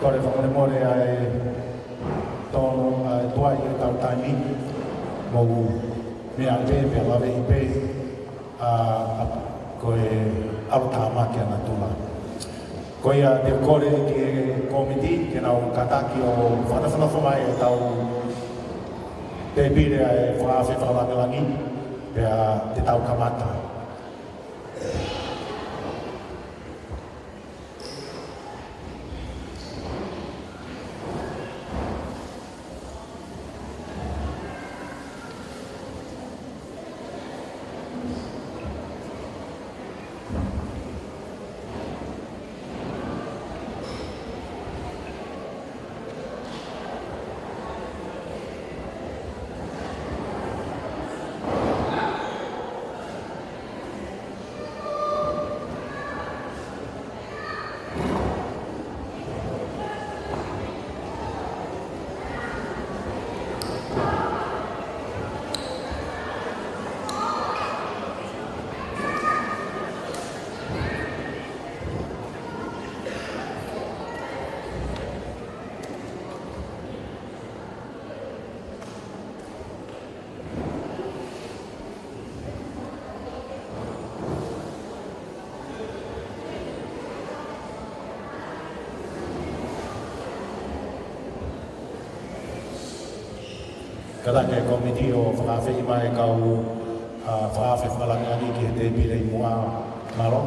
kore whakamore ai tono tuai i tau taimi mou mea i pe lawe i pe koe awatamaki ana tula. Koe a te kore ki e komiti ke nau kataki o whanawhanawha e tau te pire e whaawhi whalamelangi pea te tau kamata. Kalake komiti o whakawhi mai kau whakawhi whakalangani ki te pire i mua maro.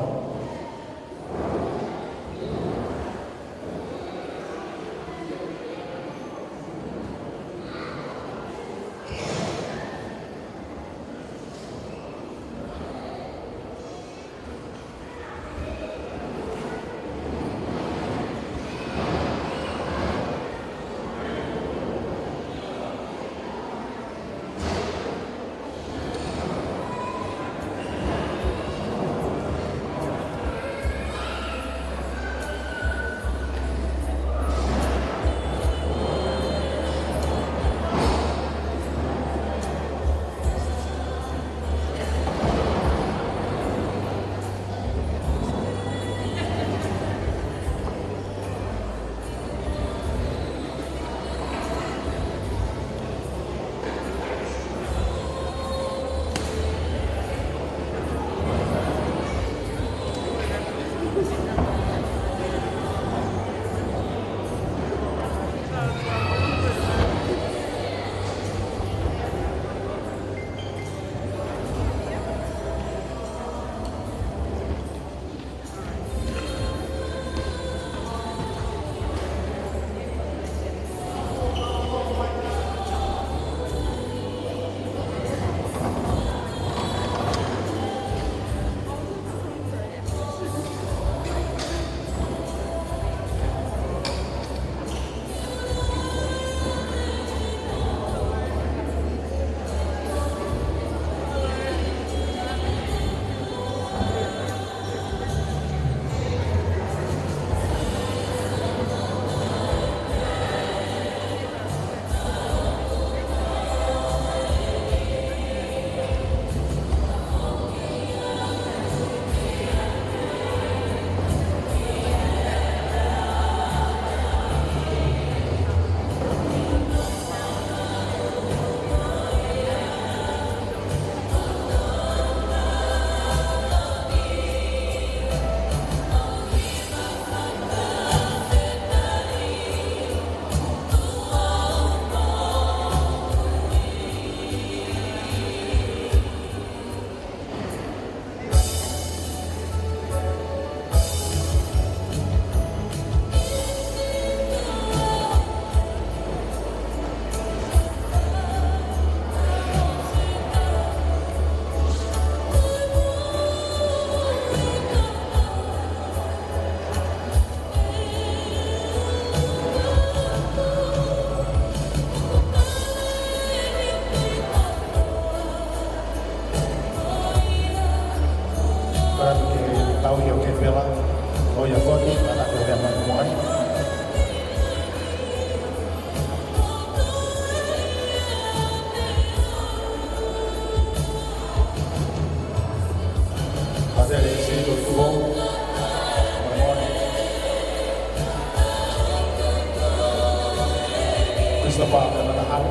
Mustafa dan Ahad.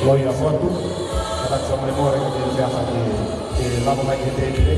Loia foto, kata sama memori yang biasa di lama lagi di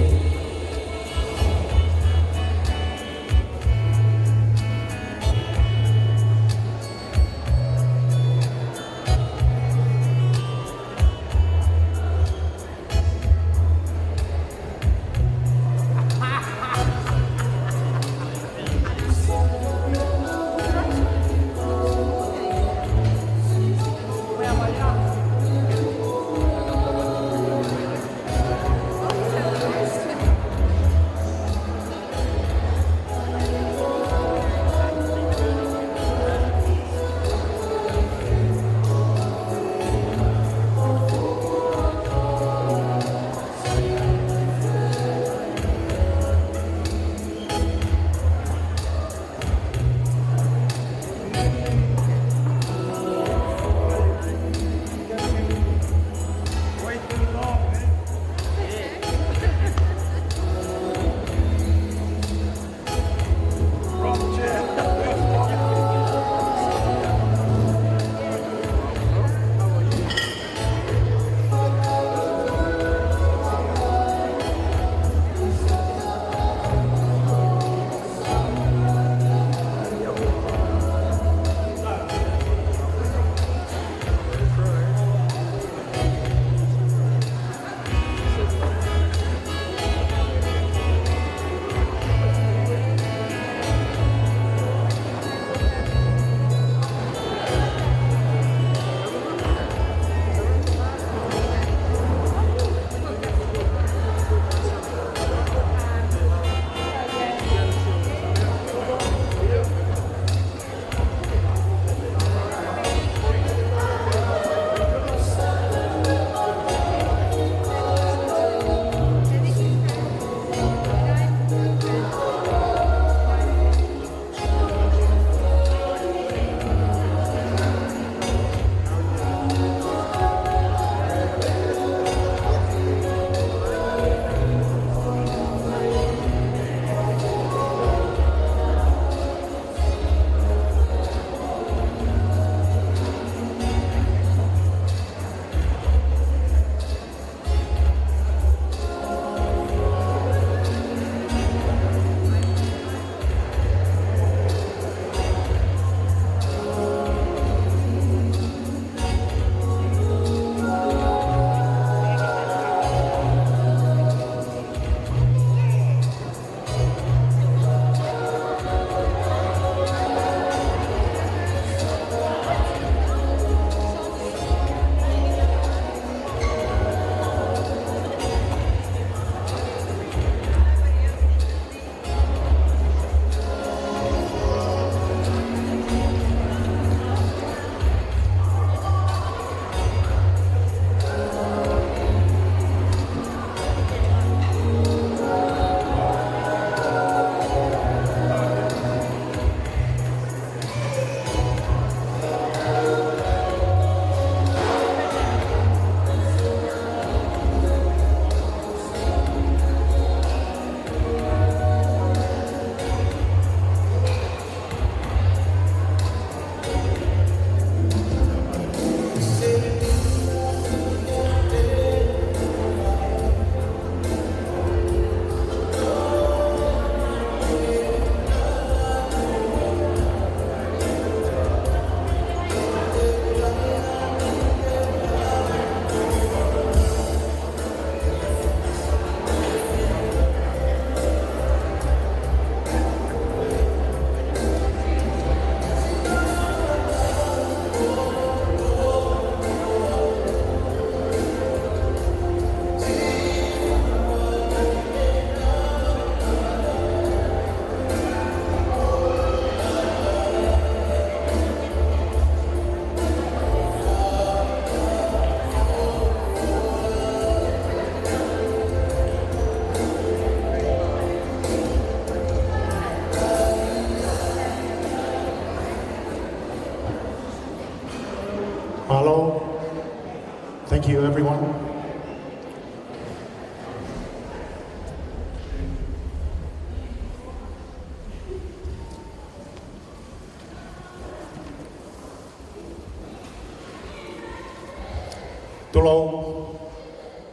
Thank you, everyone.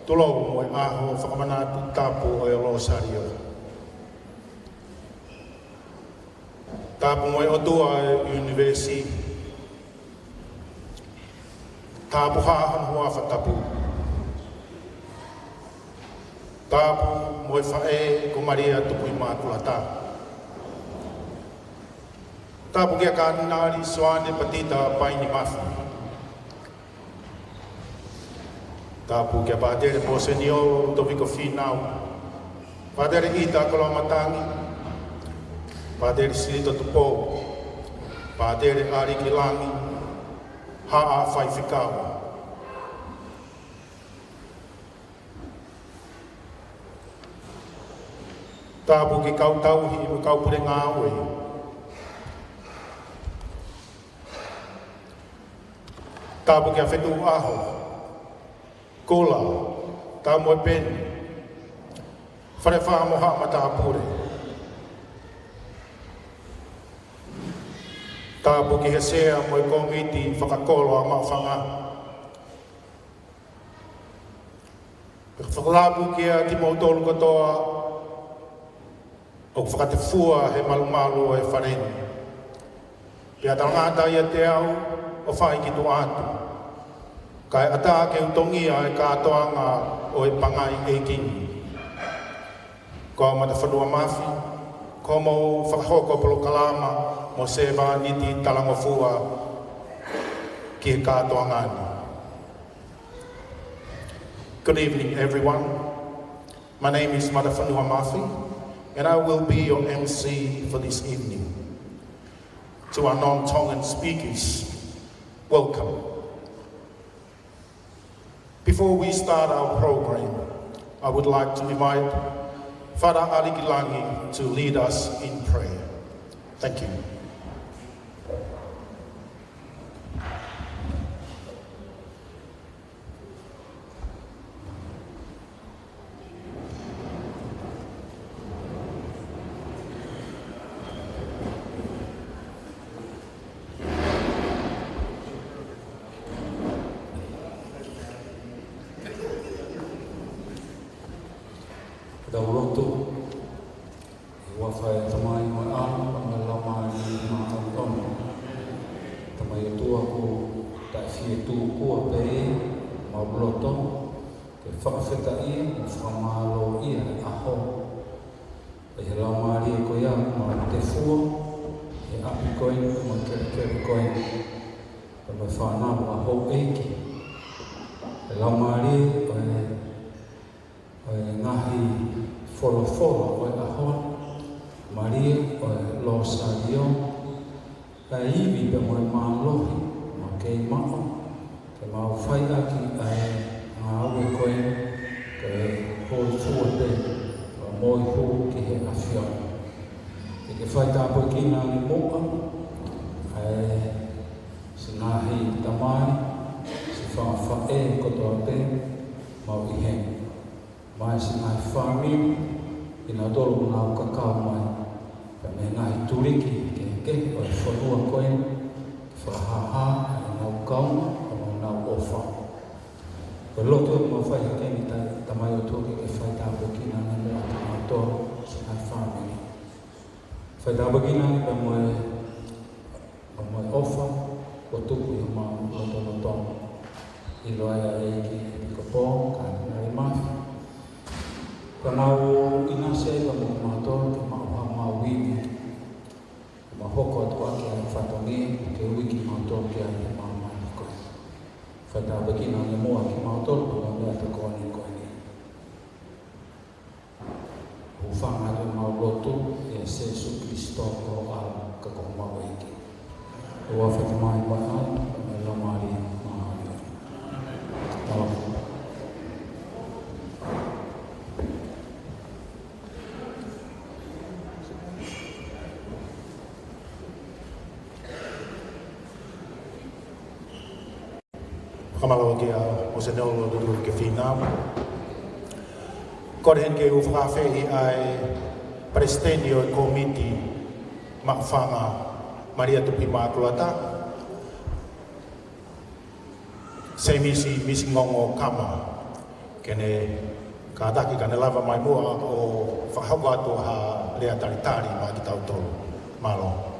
Tulau mo aho whakamanatu tapu o e Rosario. Tapu mo e otua e University. Tapu haahan hua whatapu. Tapu mo e whae ko Maria tupu i Mākulata. Tapu kia kāninari soane patita paini mafi. Tapu kia pātere po senio toviko whinau. Pātere ita kolomatangi. Pātere silito tupo. Pātere ariki langi. Haa whai whikau. Tapu ki kau tauhi i kau pure ngā ue. Tapu kia whetu aho. Kola, tā moe peni. Whare wha moha ma tā pure. Tā puki he sea moe komiti whakakolo a mawhanga. Whakalāpu kia ti mau tolu katoa o whakate fua he malumalu o he whareni. Pia tangata ia te au o whai ki tu atu. Kai ata ke utongia e kātoanga o e pangai e kini. Ko mata whanua mafi, ko mau whakahoko polo kalama mo se wāniti talangofua ki e kātoanga ani. Good evening everyone. My name is Mata Whanua Mafi and I will be your MC for this evening. To our non-Tongan speakers, welcome. Before we start our program, I would like to invite Father Arikilangi to lead us in prayer. Thank you. Dauloto, wafai tamai ma'am, pangalama ni ma'am tamai tua ko ta fie tu ko pe mabloto ke whakawhetai whamalo ia aho e he laumari ko ia ma te fua e api koe ma kere koe e mai whanau aho eiki e laumari o ngahi Folo o e ahon, Maria o e Rosario, ka iwi pe mo e mālohi, ma kei mao, ke mau whai aki a e ngā aue koe, ke hoi fua te, o moi hu ki he awhion. Ke whai tāpoi ki ngā ni moa, a e sinahi tamai, si whawha e kotoa te, mau i heng. Mai si ngai whami, ina dolo ngā kakao mai, ka me ngai turiki ke o e whanua koe, ki whahaha, e ngau kaunga, o ngau ofa. Ko loto e mawhai hake ni tamai o tōke ke whai tāpo kina ni mua te mātoa si ngai whami. Whai tāpo kina ni pa moe ofa, o tuku i ma loto tono. I loa e ki piko ka ngai mafi. Ka mau ina se ka mo mātoa ke mau wini. Ke ma hoko atua ke ai whatongi ke wiki mātoa ke ai māmani koe. Whaita wakina ni mua ki mātoa ka mea te koe ni koe ni. Uwhanga te mau lotu e Jesu Christo ko ala ka ko mau eki. Ua whatamai mai ai, me lamari mahani. Tāwaka. Kamalawa kia o se neolo duru ke whina. Korhen ke uwhawhi ai presidente o komiti Mawhanga Maria Tupi Mātuata. Se misi ngongo kama kene kadaki kane lava mai mua o whahau atu ha rea taritari ma ki tau tolu. Malo.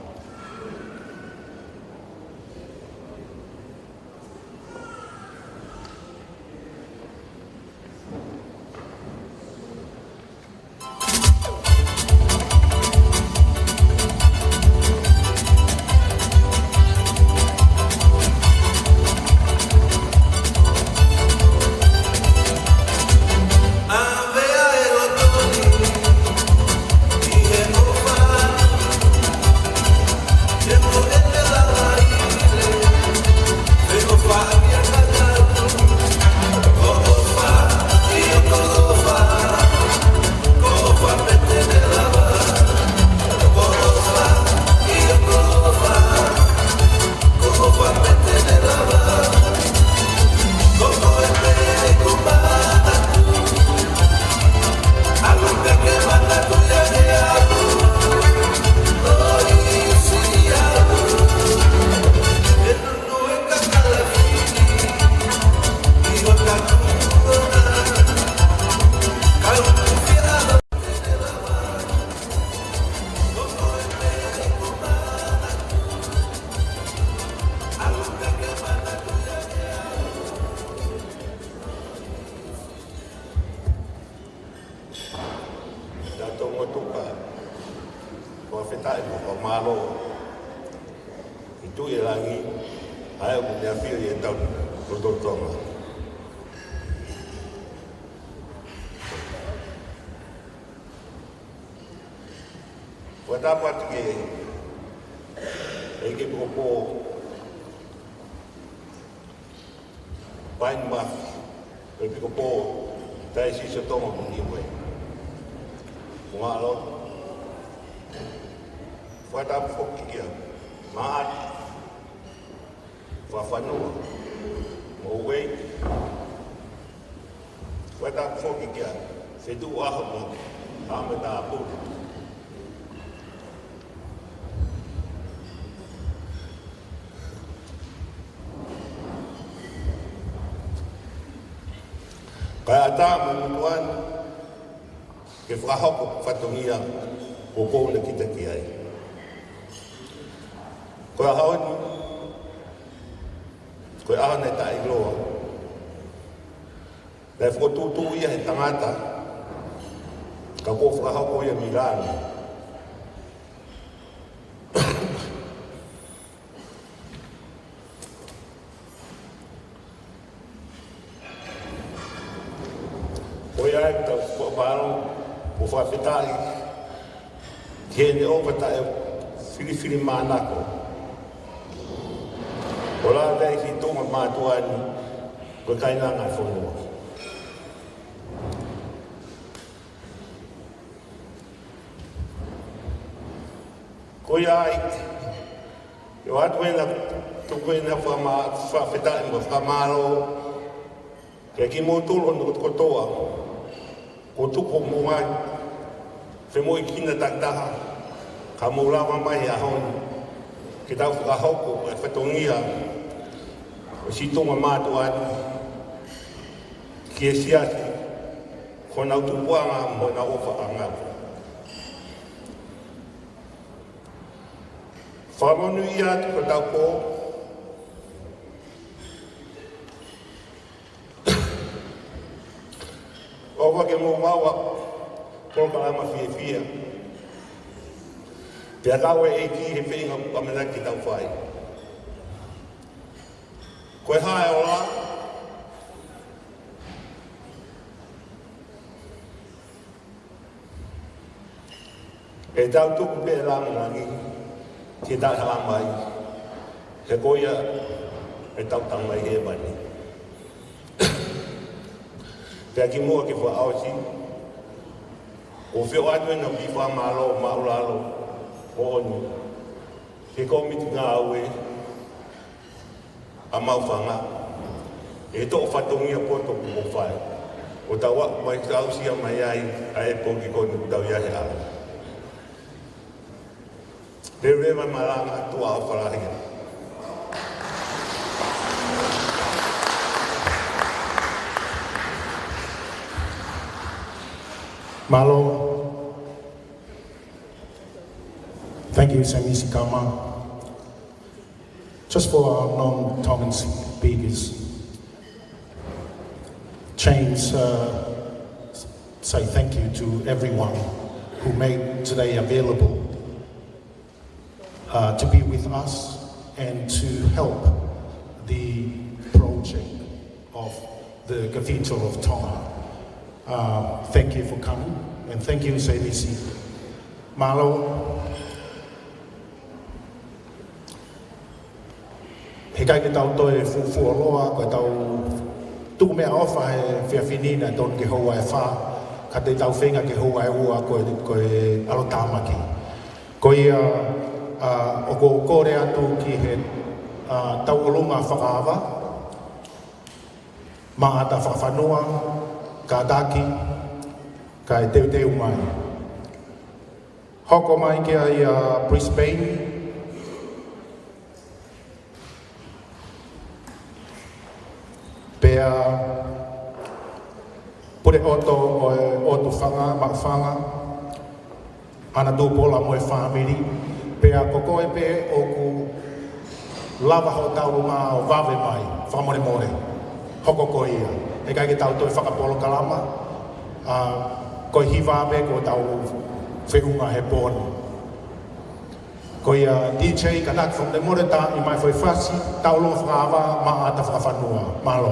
Kaya tamu tuan ke frahok fatongia ko na kita kiai. Ko haon ko ahon ta iglo. Le foto tu ia tangata ka ko frahok ko ia Milan. O whawhetari he ne opata e whiriwhiri mānako. O la vei ki tonga mātua ni koe kaina ngai whonua. Koe ai, yo atu ena tuko ena whawhetari mo whamaro kia ki mō tūro no kotoa ko tuko mo mai fe mo ikina taktaha ka mo lava mai a hon ki tau whakahoko e whatongia o si tonga mātua ki e siasi ko nau tupuanga mo na ofa a ngau. Whamonu i atu ko tau ko o wake mō maua ko kalama fia. Pea kawe e ki he whenga pamena ki tau whai. Koe hae o la. E tau tuku pe langi langi ki tau halamai. He koia e tau tangai he mani. Pea ki mua ki wha aosi, o whio atu na whiwha malo, maulalo, o onu. He komiti ngā aue, a mauwhanga. e to fatongia po to ko fai o tawa mai tau sia mai ai po ki ko tau ia ha deve mai malanga tu a fara ia Malo, thank you, Samisi Kama. Just for our non-Tongan speakers, Chains say thank you to everyone who made today available to be with us and to help the project of the Cathedral of Tonga. Thank you for coming, and thank you, Samisi. Malo, he kai ke tau toi fu loa ko tau tu me ofa he fiafinina don ke hoa e fa ka te tau whenga ke hoa e ua ko alo tamaki ko ia o ko kore atu ki he tau olunga whakaava maata whawhanua ka daki ka e teu mai hoko mai ke ai Brisbane pea pure oto whanga, mawhanga, ana tūpola moe whāmiri, pea koko e pe o ku lava ho tau ngā o wawe mai, whamore more, hoko ko ia. E kai ke tau toi whakapolo kalama, ko hiwa me ko tau whenunga he pōni. Ko ia DJ kanak from the Moreta i mai foi fasi, tau lo whakawa, maa ta whakawhanua, malo.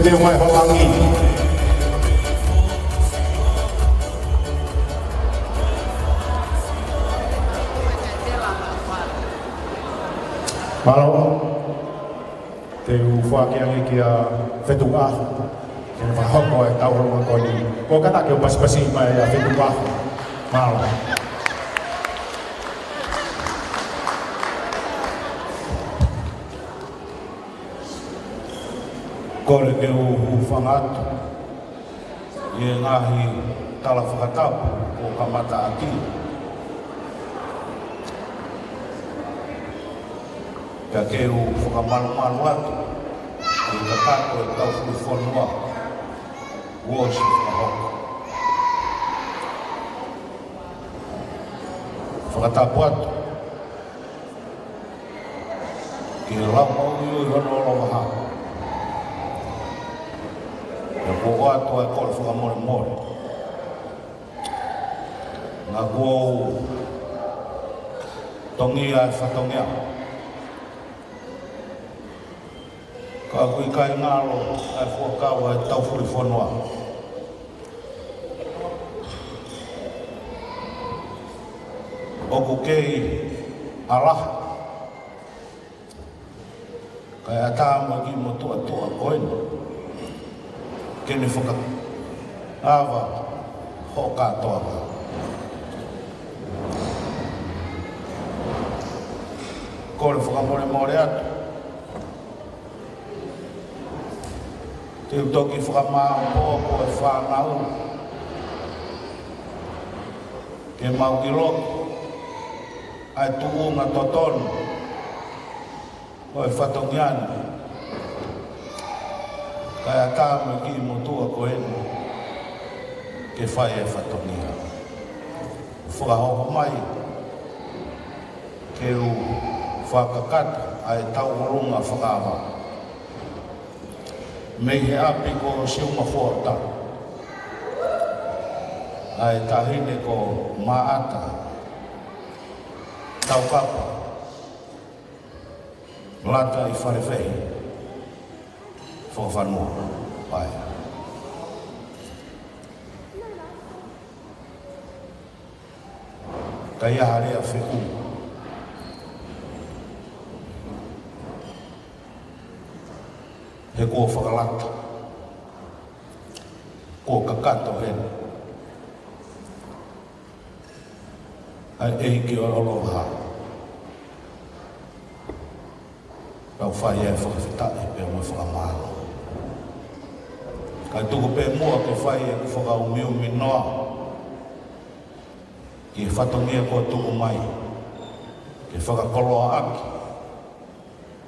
Pepeu mai holangi. Malo te ufua ki angi ki a whetunga ke whahoko e tauronga koni ko kata ke o pasipasi mai a whetunga malo kore ke o whangatu i e ngahi tala whakatapu o kamata aki ka ke o whakamalu atu i ka kako e tau fui whanua woshi whahoko whakatapu atu ki lau mau i hono olo waha e kua atu e kore whakamore more ngā kua tongia e whatongia ka kui kai ngalo ai fuakawa e tau furi whanua. Oku kei alaha. Kai atama ki mo tua koina. Kene whaka awa ho katoa. Kore whakamore more atu. Te utoki whakamau pōko e whanau. Ke mau ki loko. Ai tuunga totonu. O e whatongiani. Kai a tāme ki motua ko enu. Ke whai e whatongia. Whakahopo mai. Ke u whakakata ai tau runga whakawa. Mei he api ko siunga whota. Ai tahine ko maata. Tau kapa. Lata i wharewhei. Whawhanua. Pai. Kai aharea whiku. He kua whakalata. Kua kakato hena. Ai ehi ki o aloha. Pau whai e whakawhitai pe o whakamalo. Kai tuku pe mua ke whai e ku whakaumiu minoa. Ki e whatongia kua tuku mai. Ke whakakoloa aki.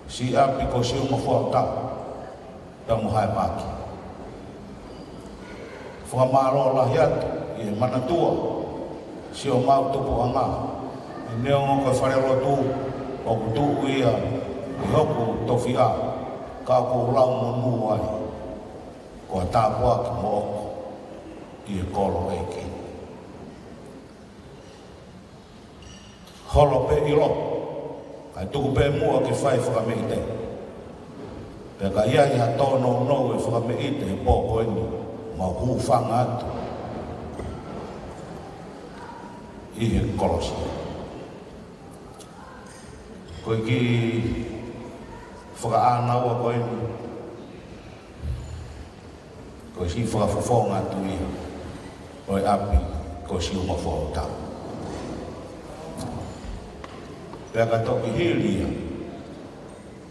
Si api ko si uma whaotau. Tamu hai maki. Whakamaro lahi atu, i e manatua, si o mau tupu anga. I neongo koe wharelo tū, o kutu ia, i hoku tofi a, ka ko lau monu ai. Ko a tāpua ki mo oko, i e kolo eiki. Holo pe ilo, kai tuku pe mua ki whai whakamehite. Peka ia i ha tono no e whakameite he pōko eni, ma hu whanga atu. I he kolosi. Koe ki whakaanaua ko eni. Koe si whakawhawhonga atu ia. Koe api, koe si uma whaotau. Peka toki hili ia.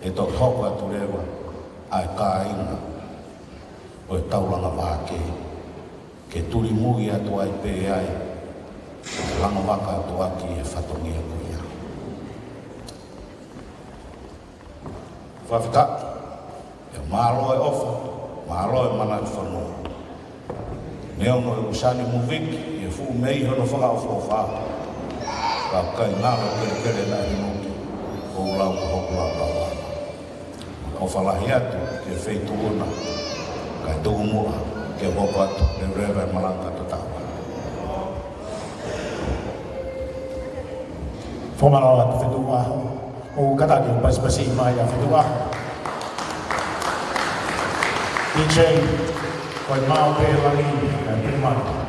E toki hoko atu rewa. Ai kāinga o e tauranga wāke ke turi mugi atu ai pē ai langa waka atu aki e whatongia kuia. Whawhita e mālo e ofa, mālo e mana i whanua. Neongo e usani muviki e fu mei hono whakaofo wha. Ka kai ngāma kere nai nuki o ulau ka hoku lau kawa. O whalahi atu ke wheitu una, kai tuku mua ke hopo atu le rewa e malanga tatawa. Whamarau atu whetua aho. O kataki o pasipasi mai a whetua aho. DJ, koi mau pe langi, Pirman.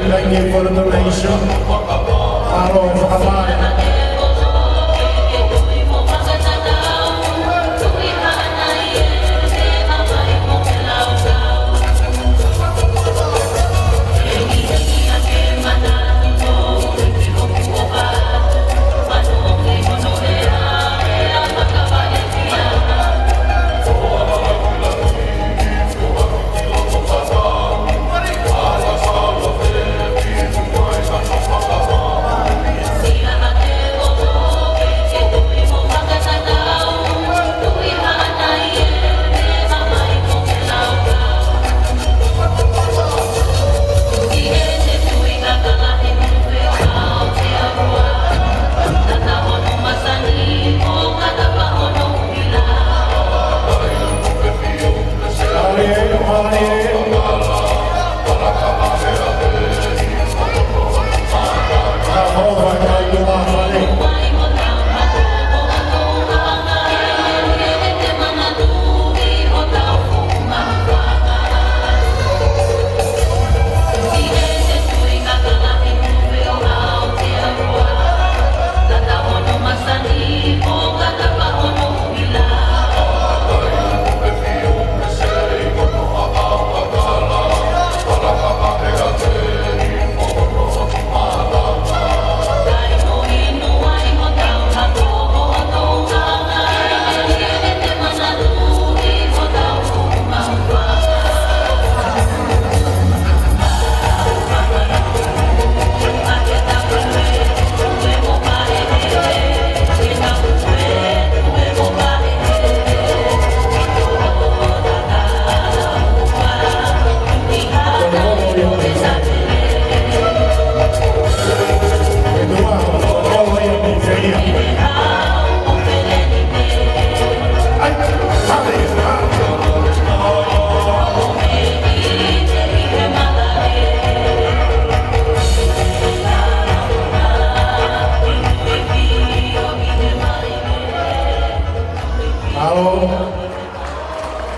Thank you for the donation. Paro Whakapare. Yeah.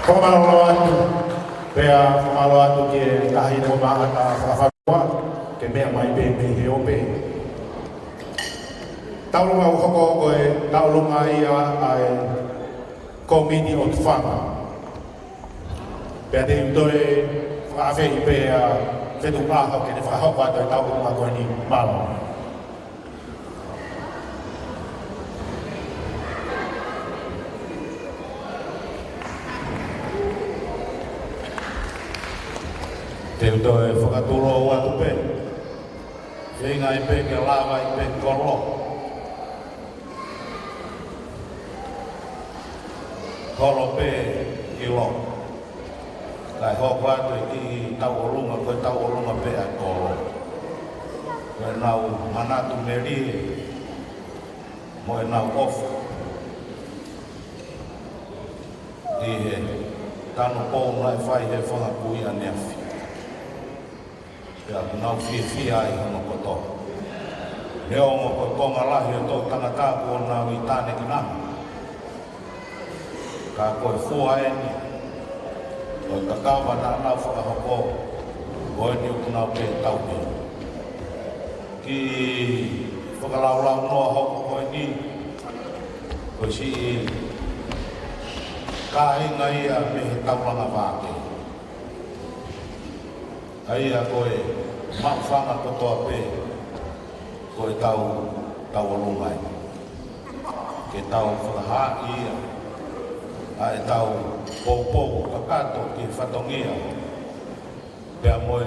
Whakamalo atu, pea whakamalo atu ke tahi no maa ka whakawhakua, ke mea mai pe me he ope. Taurunga uhoko koe, taurunga ia ai komini o tuwhanga. Pea te utore whaafehi pea whetu maha ke ne whakahoko atu e taurunga koe ni malo. Te uto e whakaturo o atu pe. Whinga i pe ke lawa i pe kolo. Kolo pe i lo. Lai hoko atu e ki tau orunga koe tau orunga pe a kolo. Koe nau manatu meri. Mo e nau ofu. I he tanu pou nai whai he whangapui a neafi. Pea nau fia ai hono koto. Leo mo koto ngalahi o tō tangata ko nau i tāne ki nāma. Ka koe fua eni. Koe kakawa nā nau whakahoko. Koe ni uku nau pe tau pe. Ki whakalaulau noa hoko koe ni. Koe si ka inga ia me he tauranga wāke. Aia koe mawhanga kotoa pe, koe tau alungai. Ke tau whakaha ia, ae tau pōpō kakato ki whatongia. Pea moe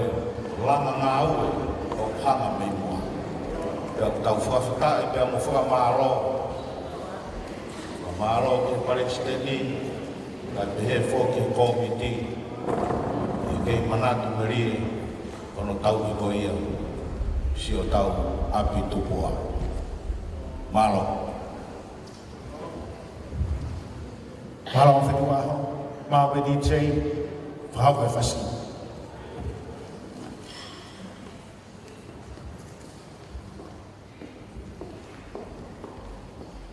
langa ngā ue o hanga me mua. Pea tau whakawhatae, pea mo whakamaro. Whakamaro ki Palestini, kai pehe fōki komiti. Kei manatu merie, kono tau i koe ia, si o tau api tupua. Malo. Malo o whetu aho, mao e DJ, whahau e whasi.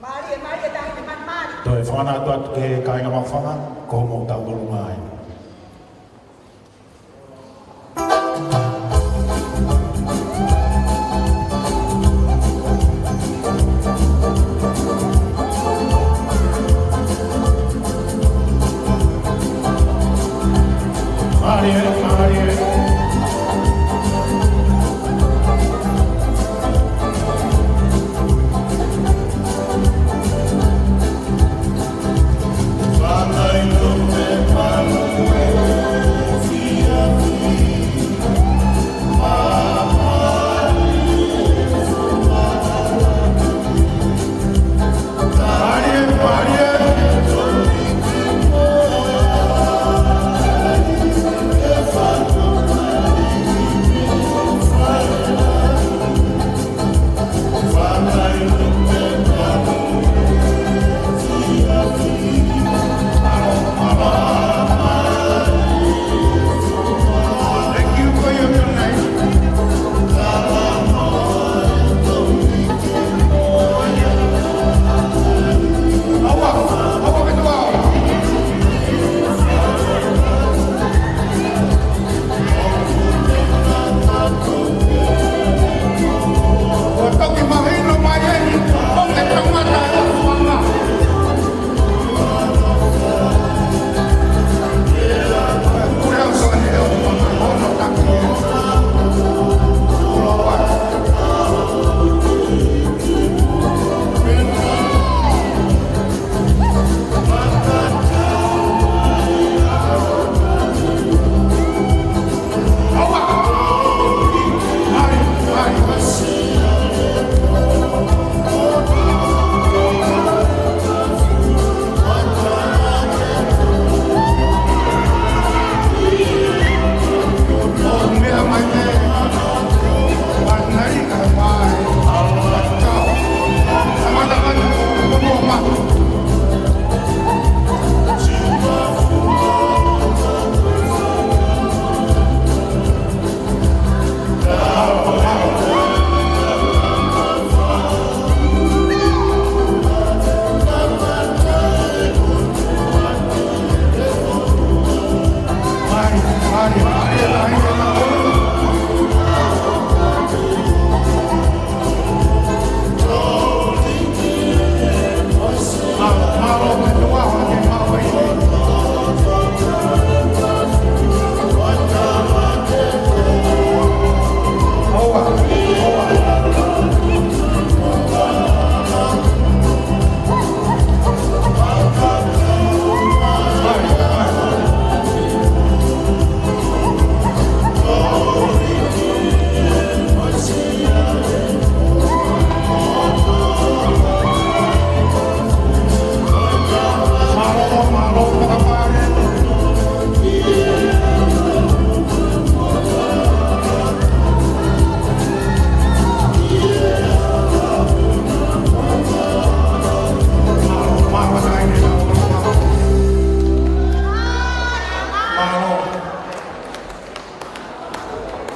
Mari e tahi te mari. Toi whanatu atu ke kāinga mawhanga, ko mo tau alungai. Cuando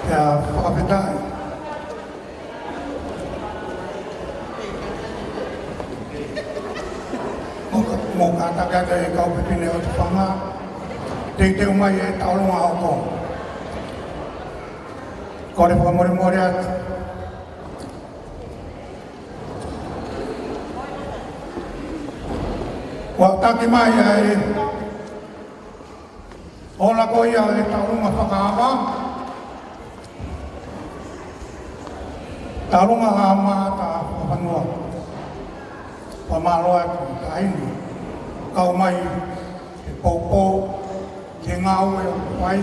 ya whakapetai. Mō kātaka e kau pepine o te whanga, te umai e taurunga hoko. Ko re whakamore atu. Wa taki mai e ola ko ia e taurunga whakaama. Taurunga hama ta whapanua. Pamaloa atu ta inu. Kau mai te poupou, te ngau e o whai.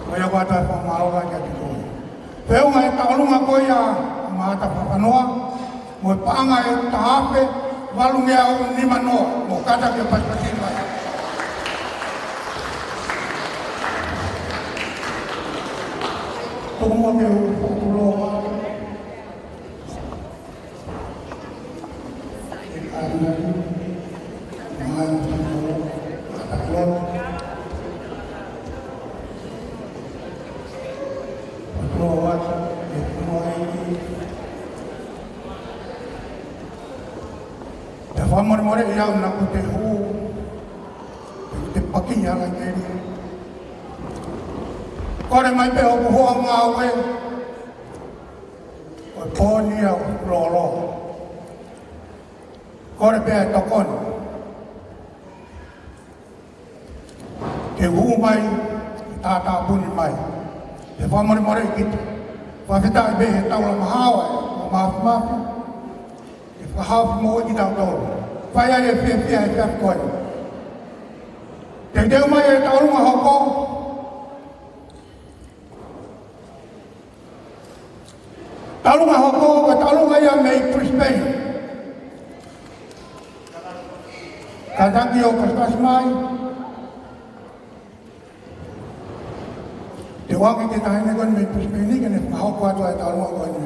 Koia wata whamaloa kia te koe. Peunga e taurunga ko ia amata whapanoa. Mo e panga e tahape. Walungia o ni manoa, mo kata kia paspatin mai. Toko mo te uloa. E kārinari, mai o tāmoro, katakloro. Patro wata, e punoa eki. Te whamore e au na ko te hū, te paki ala te ri. Kore mai pe hoku hoa ngā ue, o pōni au rōro. Kore pe e tokoni. Te hū mai, tātā puni mai. Te whamore e kite. Whawhita e behe taula mahawa e, o mafu. Hau mo i tau tau. Whai ai e whia e whia koe. Te teo mai e taurunga hoko. Taurunga hoko e taurunga ia mei Brisbane. Ka tangi o kastas mai. Te wangi ke tahine koe mei Brisbane ni kene hoko atua e taurunga koe ni.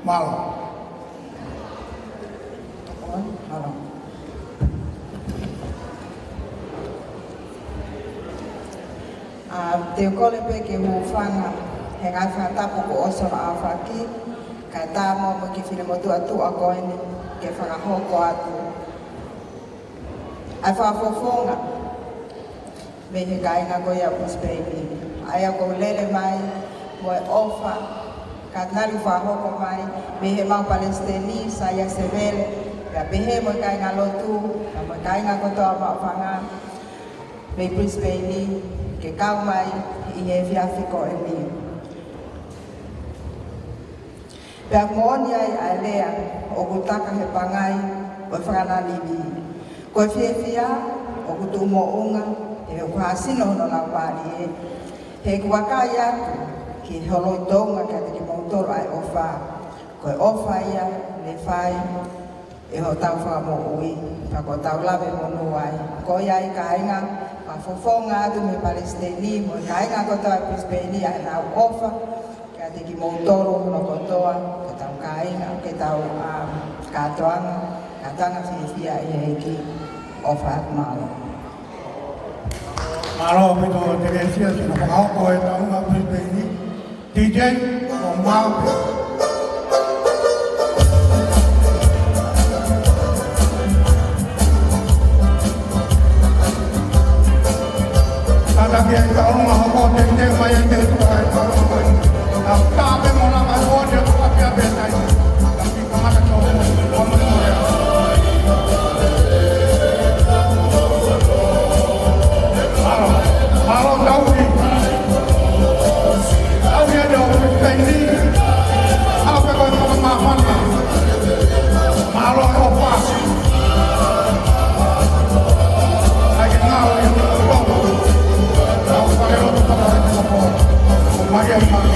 Malo. Te kole pe ke hu whanga he ngai whatapu ko oso na awhaki kai tā mo ki whine motu atu a koeni ke whakahoko atu. Ai whafofonga me he kainga koe a Brisbane. Ai a kou lele mai mo e ofa ka nari whahoko mai me he mau Palestini sa ia se vele ka pehe mo kainga lotu ka mo kainga kotoa mau whanga me Brisbane ke kau mai i he whiawhiko e mi. Pea mooni ai a lea o kutaka he pangai o e whakanani mi. Ko e whiawhia o kutu mo unga e o kuhasino hono na wāri e. He kuakai atu ki holoi tonga kia te ki mautoro ai ofa. Ko e ofa ia le whai e ho tau whakamo ui. Pa ko tau lawe monu ai. Ko ia i ka inga whafofonga atu me Palestini, mo kainga kotoa e Brisbane ai nau ofa, kia te ki mautoro no kotoa, ke tau kainga, ke tau katoanga whiwhia i heiki ofa at malo. Malo pito Teresia sina whakahoko e taunga Brisbane, DJ o Maupe. Tapi yang kau rumah kau tentang bayar dia tu ada kau kau. Tapi mana kau dia tu apa yang betul. Tapi kau ada kau mana Malo tahu ni. Tahu dia ada orang ini. Apa kau nak maafkan? Malo apa? Lagi ngau yang Malo,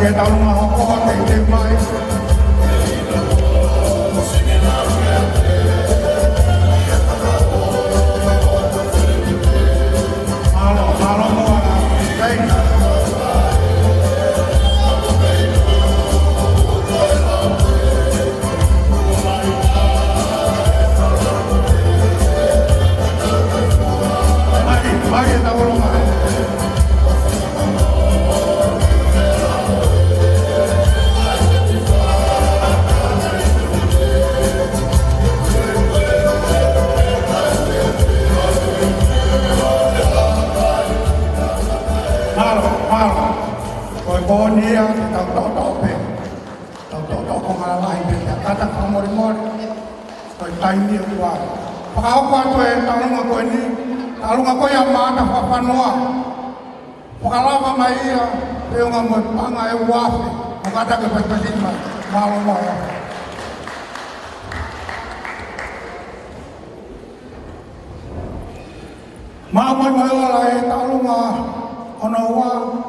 ke tahu mahoko te mai. Halo mua, baik. Mari tahu rumah. Pohon dia tahu pe, tahu kong alalai pe, kata kamu mori, kau tahu dia kuat. Pakau kuat tu tahu ngaku ini, tahu ngaku yang mana papanua. Pakau apa mai ya, dia ngamut pangai wafi, mengada ke pesin malu malu. Mau lai tahu ngah onawa.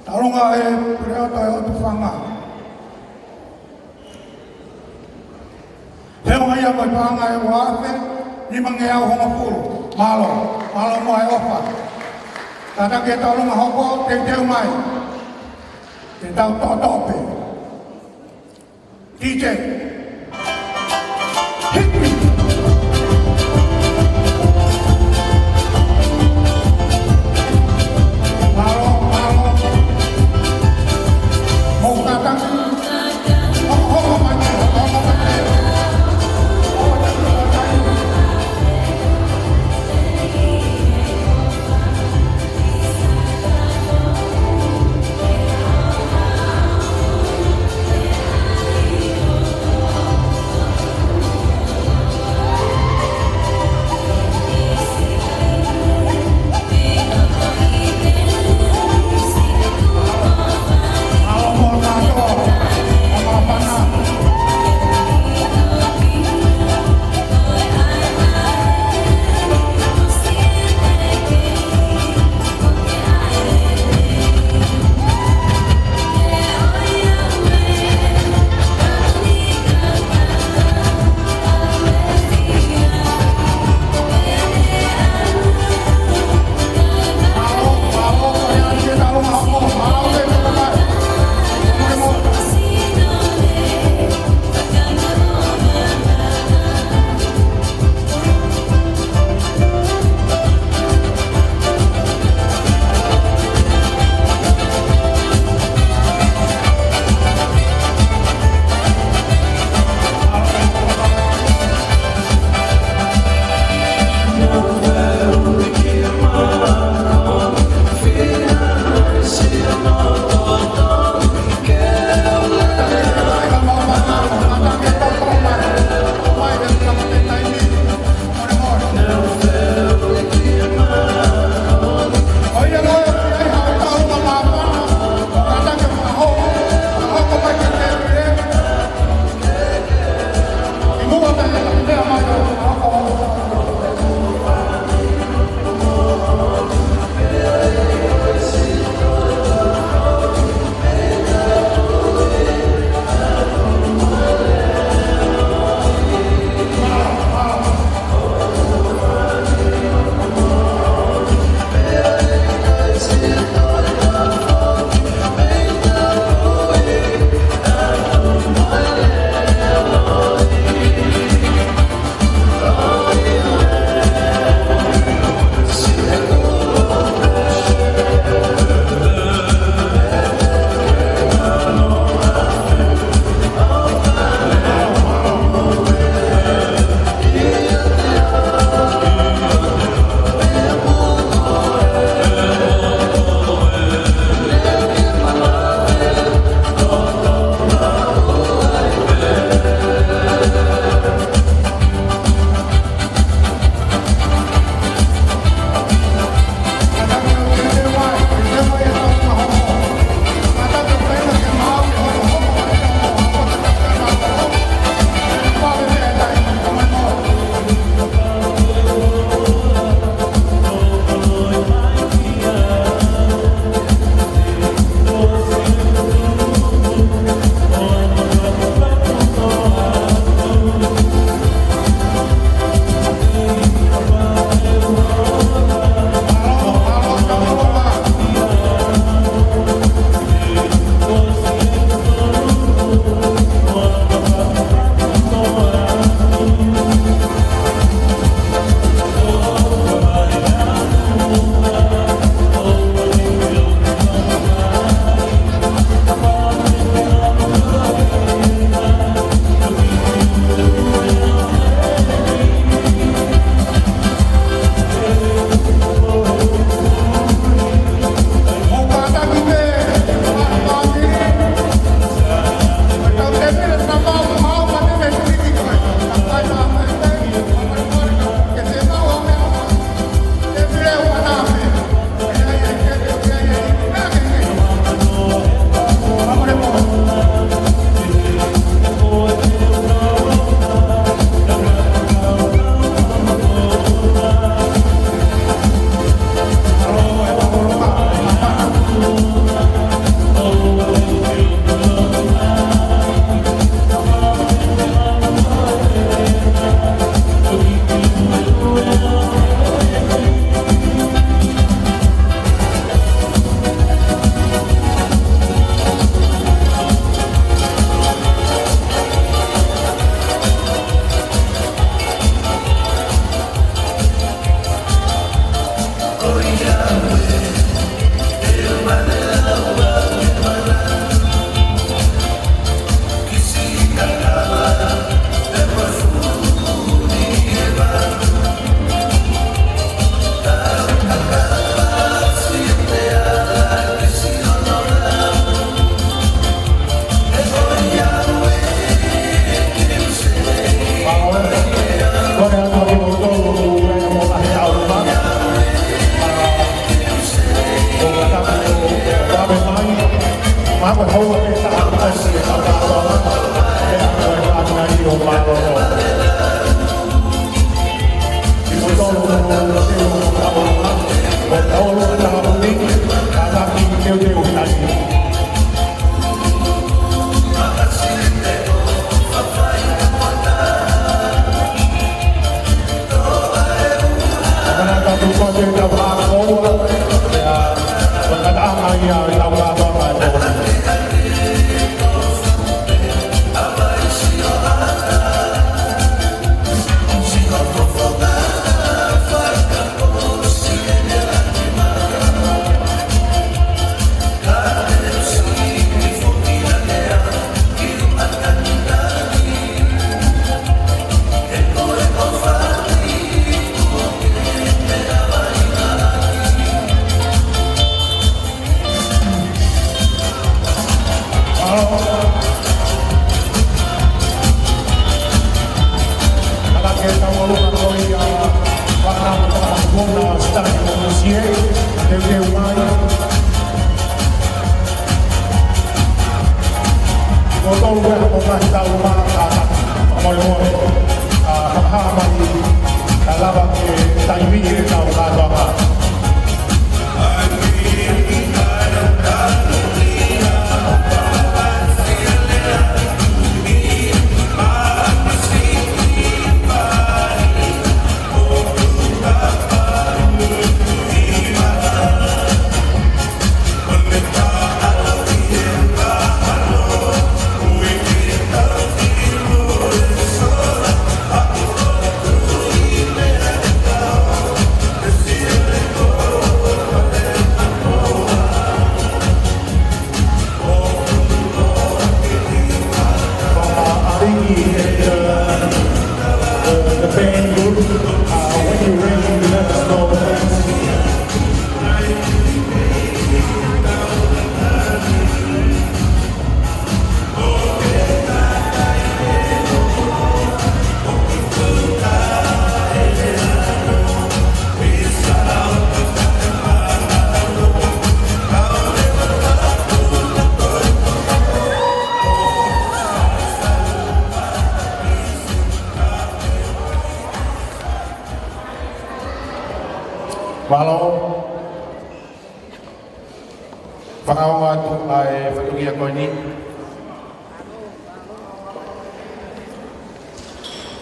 Tahu nggak beliau tahu tu fanga. Dia mengaya berpangai wafe, ni mengaya hongapul, malo mau apa? Karena kita tahu nggak hoko, dia mai, kita tahu tope. DJ, hit me.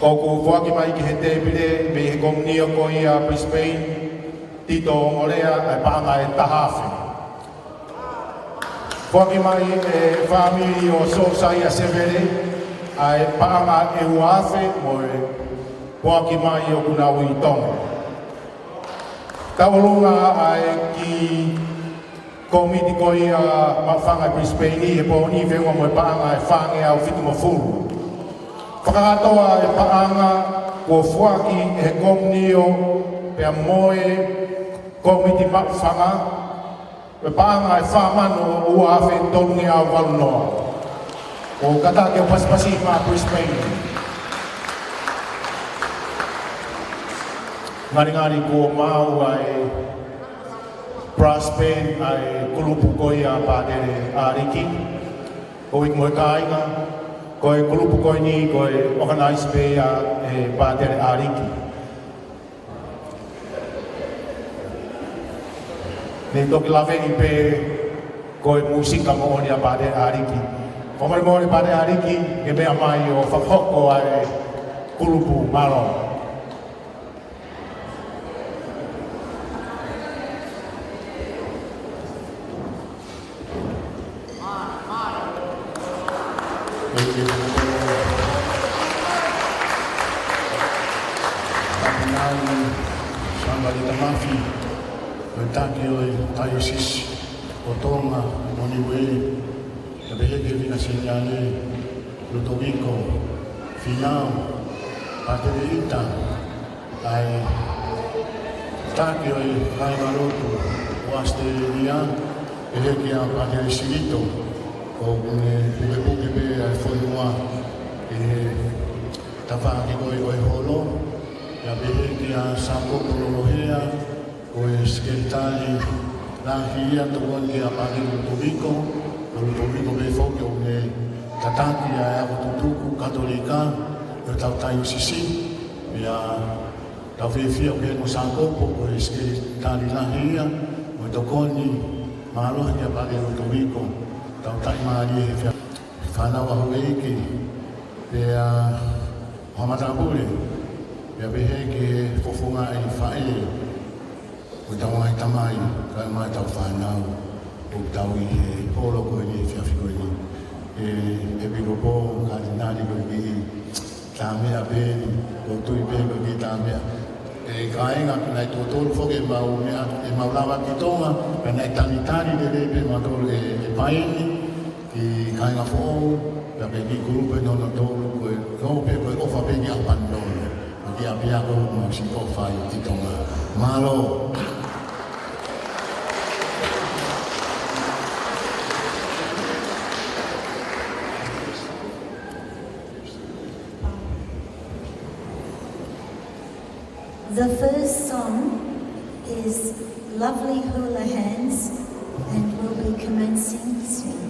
Oku fuaki mai ki he te pire me he komnia ko ia Brisbane tito ngorea ai panga e tahawhi. Fuaki mai e family o Sosai a Severe ai panga e uafe mo e fuaki mai o kuna ui tonga. Kaulunga ai ki komiti ko ia mawhanga Brisbane e po ni venga mo e panga e whange au fitu mo fulu. Whakatoa e paanga ko fuaki e komnio pe moe komiti mawhanga e paanga e whamano ua awhi tongi au walunoa. O katake o pasipasi ma Brisbane. Ngari ko mau ai brass band ai kulupu ko ia pātere āriki. O ik moe kāinga. Koe kulupu koe ni, koe organize pe e pātere āriki. Ne toki lawengi pe koe musika mo oni a pātere āriki. Komari mo oni pātere āriki, ke mea mai o whakoko ai kulupu malo. Diocese o Tonga, Moniwele, e beheke vina segnale Ludovico, Finau, Paterita, ai Takio e Rai Maroto, o Asteria, beheke a Patere Silito, o Pukepuke pe ai Fonua, e Tawhaki koe koe holo, e a beheke a Sakopo Lolohea, o Skeltali, la hia to one ke apagi Ludovico Alu tomi ko me fo ke o me tataki a ako tutuku katolika o tau tai o sisi ia tau whiwhia o ke mo sankopo o eske tali lahia o tokoni maaloha ni a pake o tomi ko tau tai maari e whia whanau aho eike pea hamatapure pea pehe ke fofonga e whae o tau ai tamai kai mai tau whanau o tau i he polo ko ni whiawhi ko ni e piko po kardinali ko ki tā mea pēni ko tui pēni ko ki tā mea e kāinga nai tō tōru whoke e mau lawa ki tonga nai tanitari de lepe ma tōru e paini ki kāinga whōu pia pe ki kurupe nono tōru koe kōpe koe ofa pēni a pandono ki a pia ko mo si ofa i ki tonga malo. The first song is Lovely Hula Hands and we'll be commencing soon.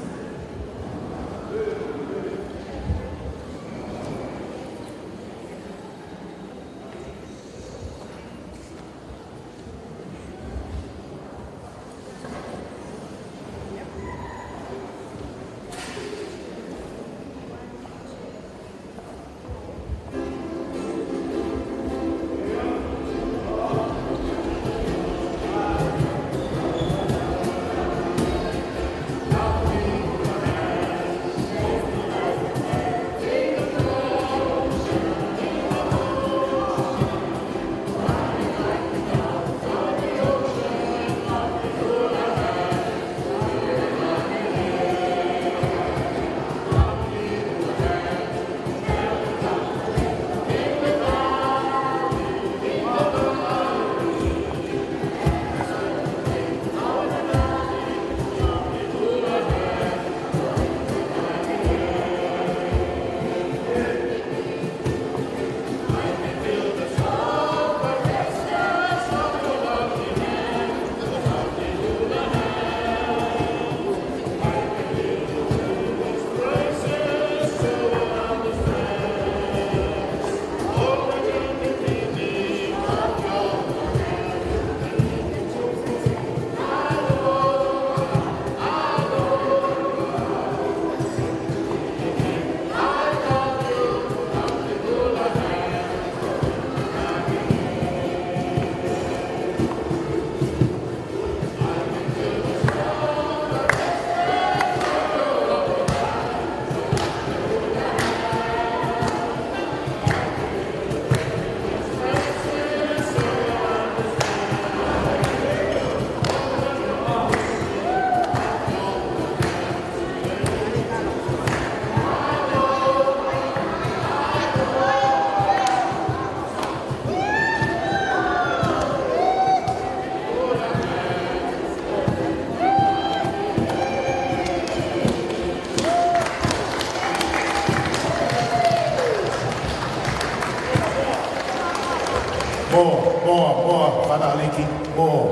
Boa, whana aliki, boa.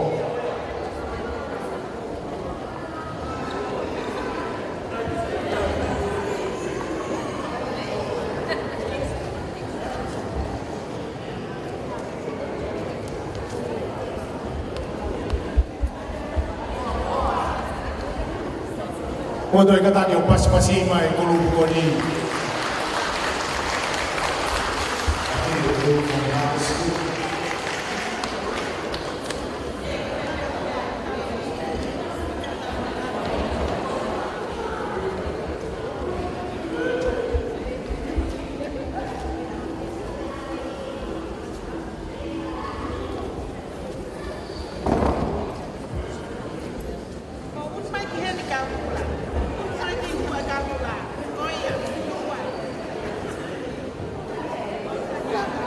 Moto e katani o pasi mai kulupu koni.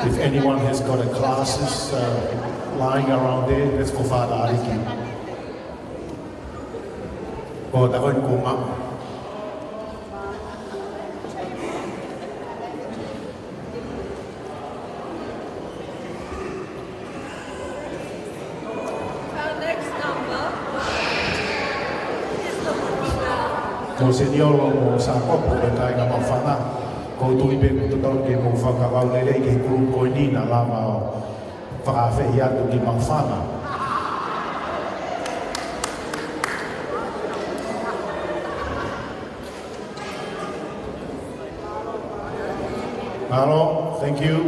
If anyone has got a classes lying around there, let's go for the ariki. Oh, that one come up. Our next number is the Bushwell. ko se niolo mo sa kopo me kai ngā mawhana. Ko tui pe ko tuton ke mo whakawau lelei ke kuru koe nina lama o whakawhi atu ki mawhana. Malo, thank you.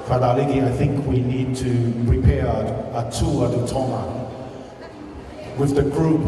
Whadaliki, I think we need to prepare a tour to Tonga with the group.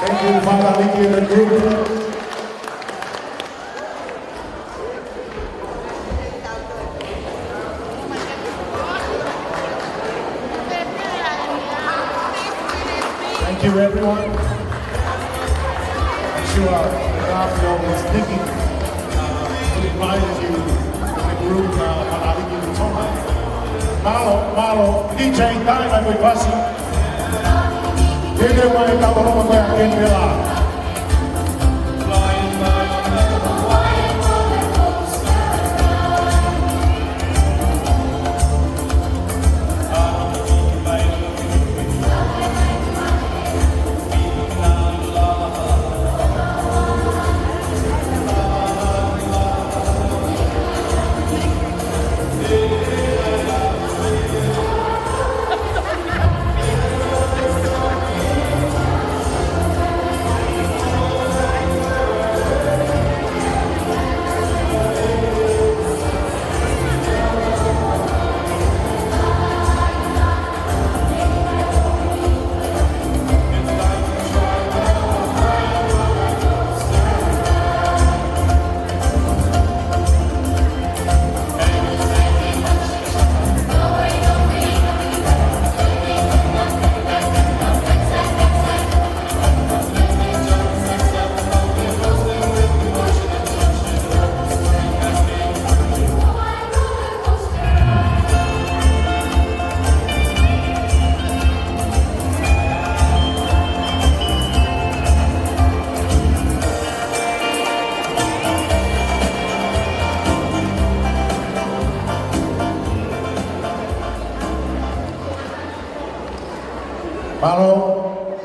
Thank you, Father Nicky and the group. Thank you, everyone. I'm sure Rafael was thinking to invite you to the group Father Nicky and Tonga. Malo, DJ Dynamite with Basi. Ini mau tahu apa yang akan bilang?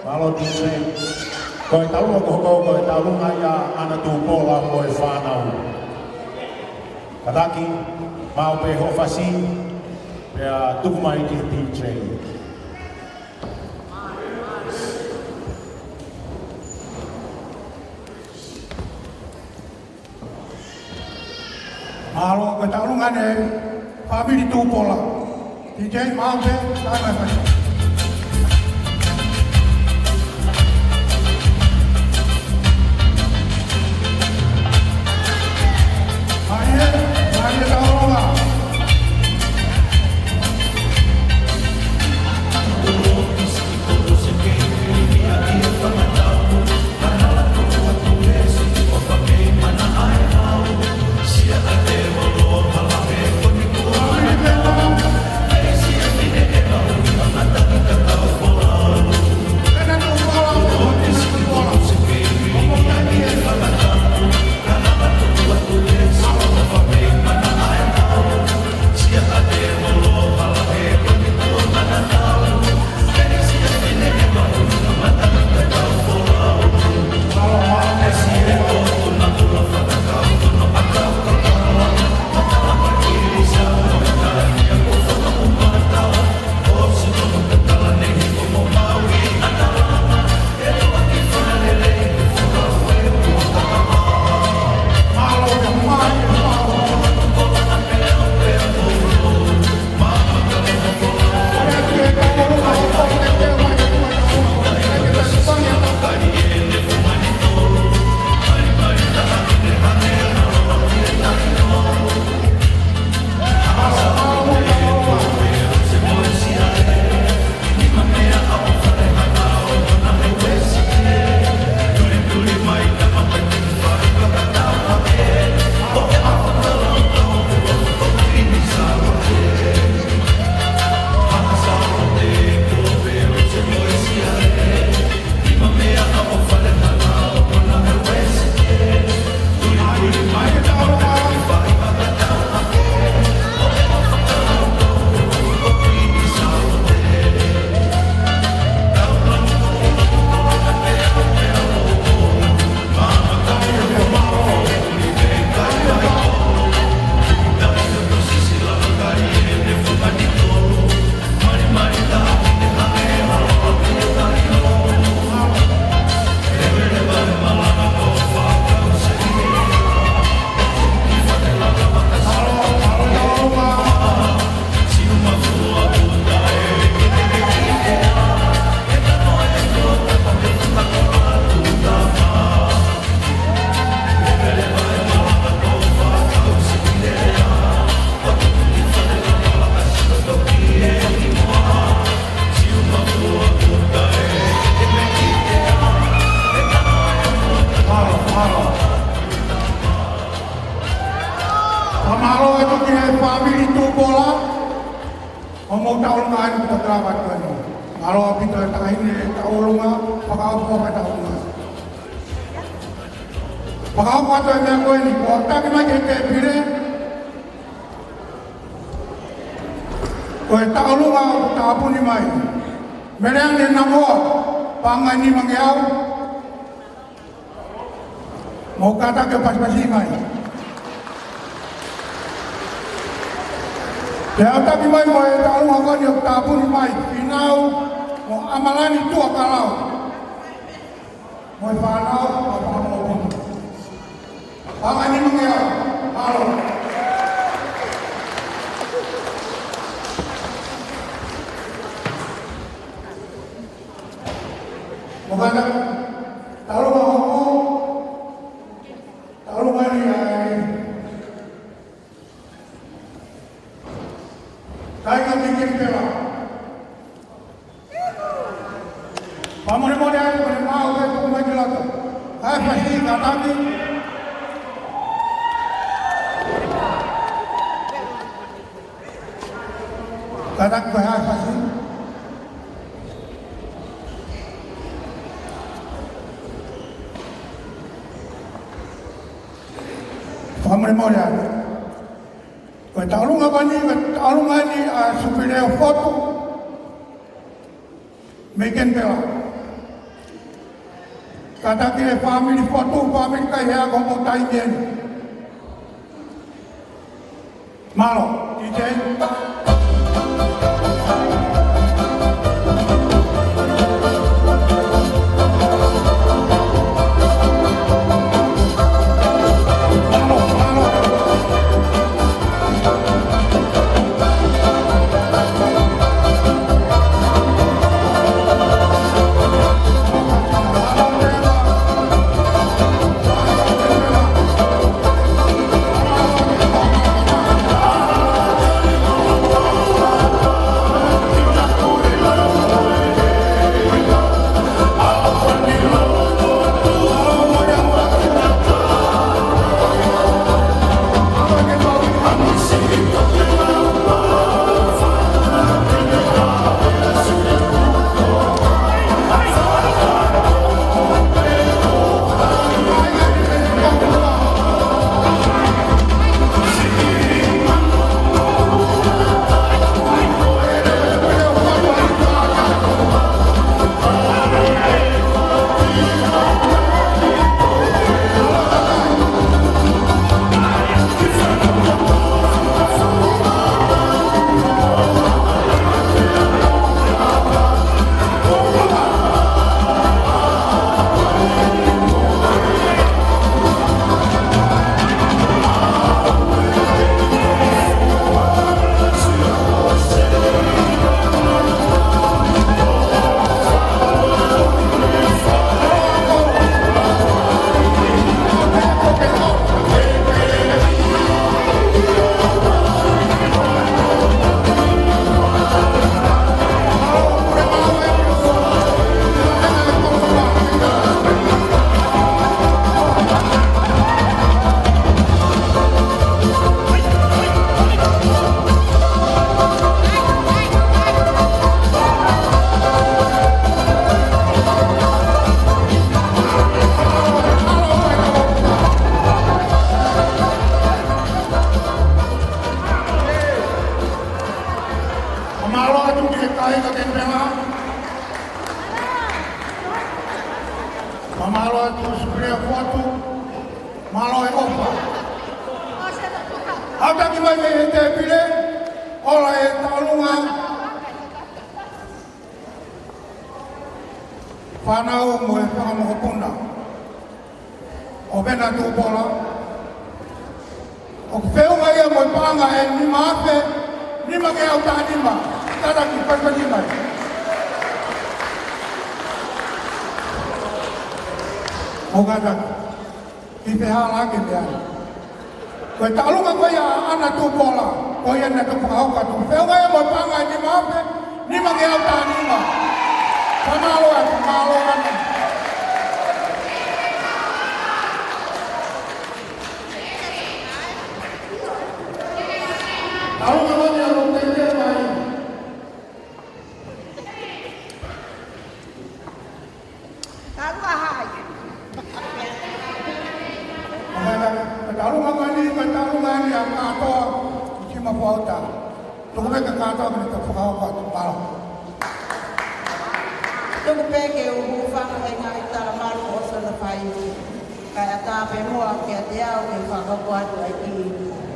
Malo DJ. Koe tau o koko koe tau lunga ia ana tu pola koe whanau. Kadaki, Mau pe ho fasi, pe tuku mai ki DJ. Malo ke talungan family tu pola. DJ mau pe, sama fasi. Mari talungan. Pangani mangyao, mau kata ke pas-pasi mai. Ya tapi mai mau tahu akan yang tabun mai pinau mau amalan itu akalau. Mau panau apa mau. Pangani mangyao, halo. Bukan kalau mau kalau mari saya bikin pela pamer modal mau itu majalah apa sih kata ni kata apa sih memoria. Talung apa ni? Talung ni supaya foto, makin pela. Kata kira family foto, family kaya kamu tanya. Malo, DJ. Whanau mo e whakamokopuna. O bena tū pola. O whiunga ia mo e panga e nima ape, nima ke au tā nima, taraki parpanima. O kataki, i pehala ke mea. Koe talunga koe ia ana tū pola, koe ia neta whakahauka tū. Whiunga ia mo e panga e nima ape, nima ke au tā nima. Pamalo e pamalo ana. Talunga koe ia rote te mai. Talunga hai. Talunga koe ni a katoa ki ma pauta. Tuku peka katoa ki te whakahauka tu malo. Tuku peke uhu whanga e ngā i tala maru o sana whai. Kai a tāpe mua ki a te au ki whakako atu ai ki.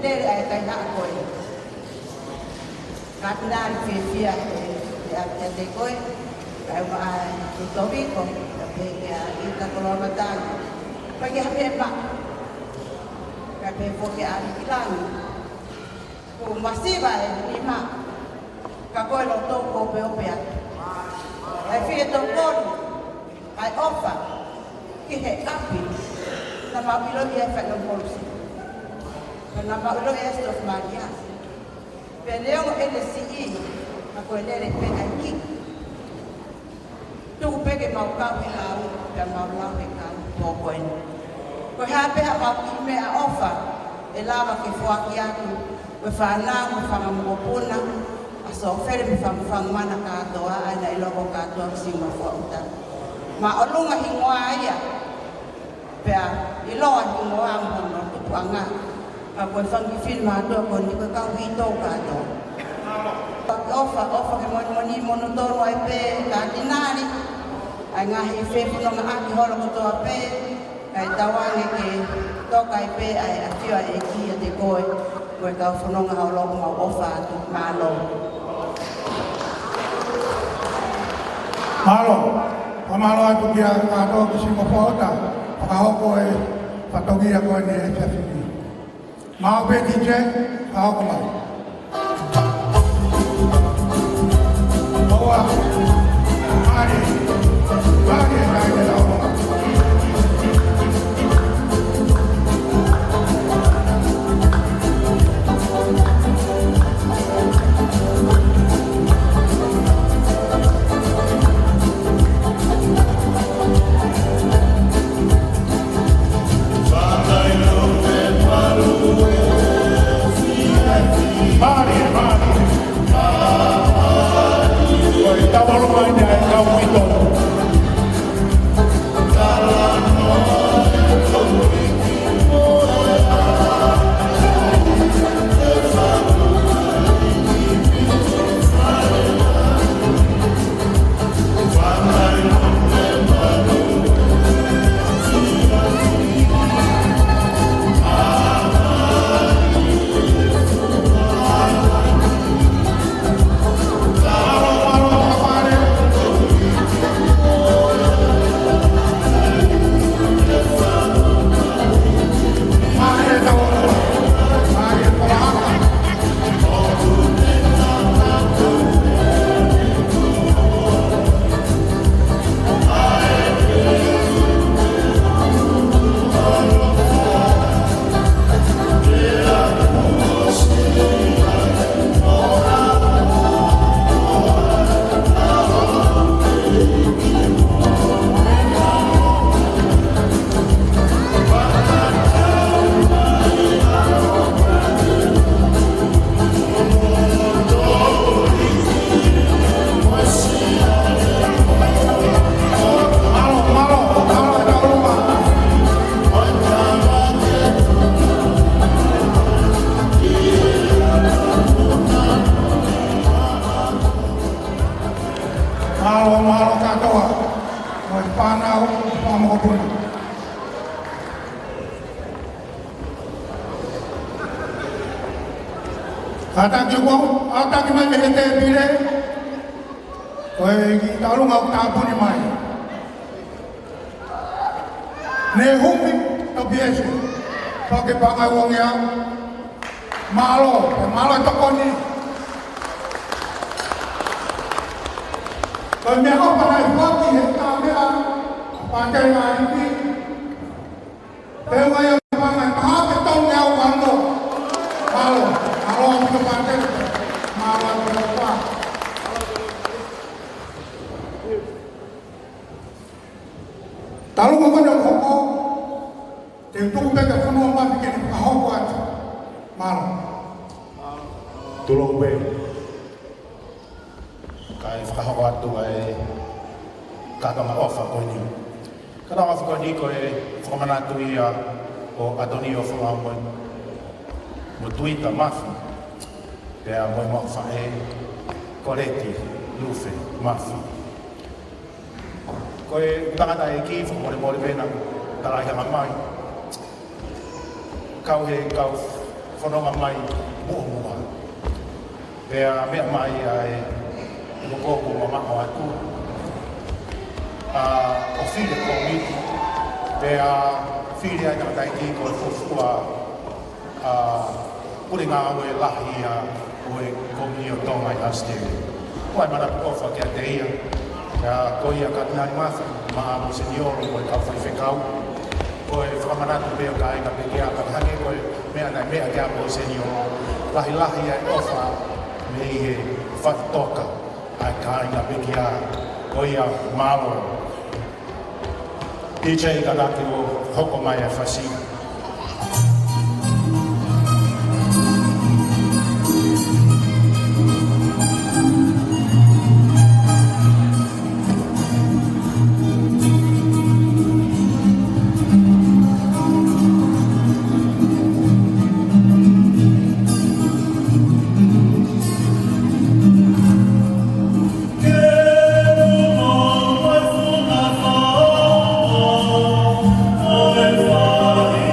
Tere ai kai nā koe. Ka tinari whiwhia e te koe. Kai uma ai i tōwiko. Ka peke a i ta koloma tāngi. Pai ki hape e pa. Kai pe whoke a i kilangi. Ko masiva e ni ma. Ka koe lo tōko pe ope atu. Ai whie tō kori, ai ofa, ki he api, na mawilo i e whaino morosi. Ka na mawilo e estos marias. Pe leongo e le si i, a koe lere pe ai ki. Tuku peke maukau e au, pe maulau e kau tō koe. Koe hape ha mauki me a ofa, e lava ki fuaki atu, koe whanau, koe whangamukopuna, so fere me fam mana katoa ana iloko katoa sima fauta ma olunga hingoa ia pea iloa hingoa ngono tuanga ka ko fangi filma do ko ni ka wito kato ofa ke moni monotoro ai pe ka dinari ai nga hi fe puno nga aki holo ko to pe ai tawange ke toka ai pe ai atia e ki te koe koe kau whanonga hao loku ngau ofa atu mālo. Mālo, pamalo atu kia kātoa ki singo whaota, whakahoko e whatogia koe ni e tawhini. Māo pēti che, kahoko mai. Oa, Māri, Māri e kai te launga. Kata Joko, ata ki mai hete pire. Koe ki talu ngau tapuni mai. Ne humi to biese. Toke pangai wong ya. Malo tokoni. Koe me ho panai poti heta mea. Pakai ngai ki. Pewa ya pangai paha tong ngau wando. Malo aku kepantai, malam berapa? Tahu apa yang kau? Tentu kita semua masih kena kau buat malam. Tolong be, kai kau buat tu kai kakak maaf aku ni. Kalau aku ni kai format tu ya, o Antonio Flamon, bertuita masih. Pea moi mo fae koreti lufe mafi koe tangata e ki mo pena tala ia mai kau whanonga mai mua pea mea mai ai mokoko mamako atu o while komi pea while ai tangata e ki koe fufua ure ngā oe lahi oe komi o tonga i haste. Koe mana pukofa kia te ia. Kia koe ia katinari mafi, maa mo senioro koe kau whaiwhekau. Koe whamanatu peo ka inga pe kia katihange koe mea nai mea kia mo senioro. Lahi ai ofa me i he whakitoka ai ka inga pe kia koe ia malo. DJ kanaki o hoko mai e whasi. Oh,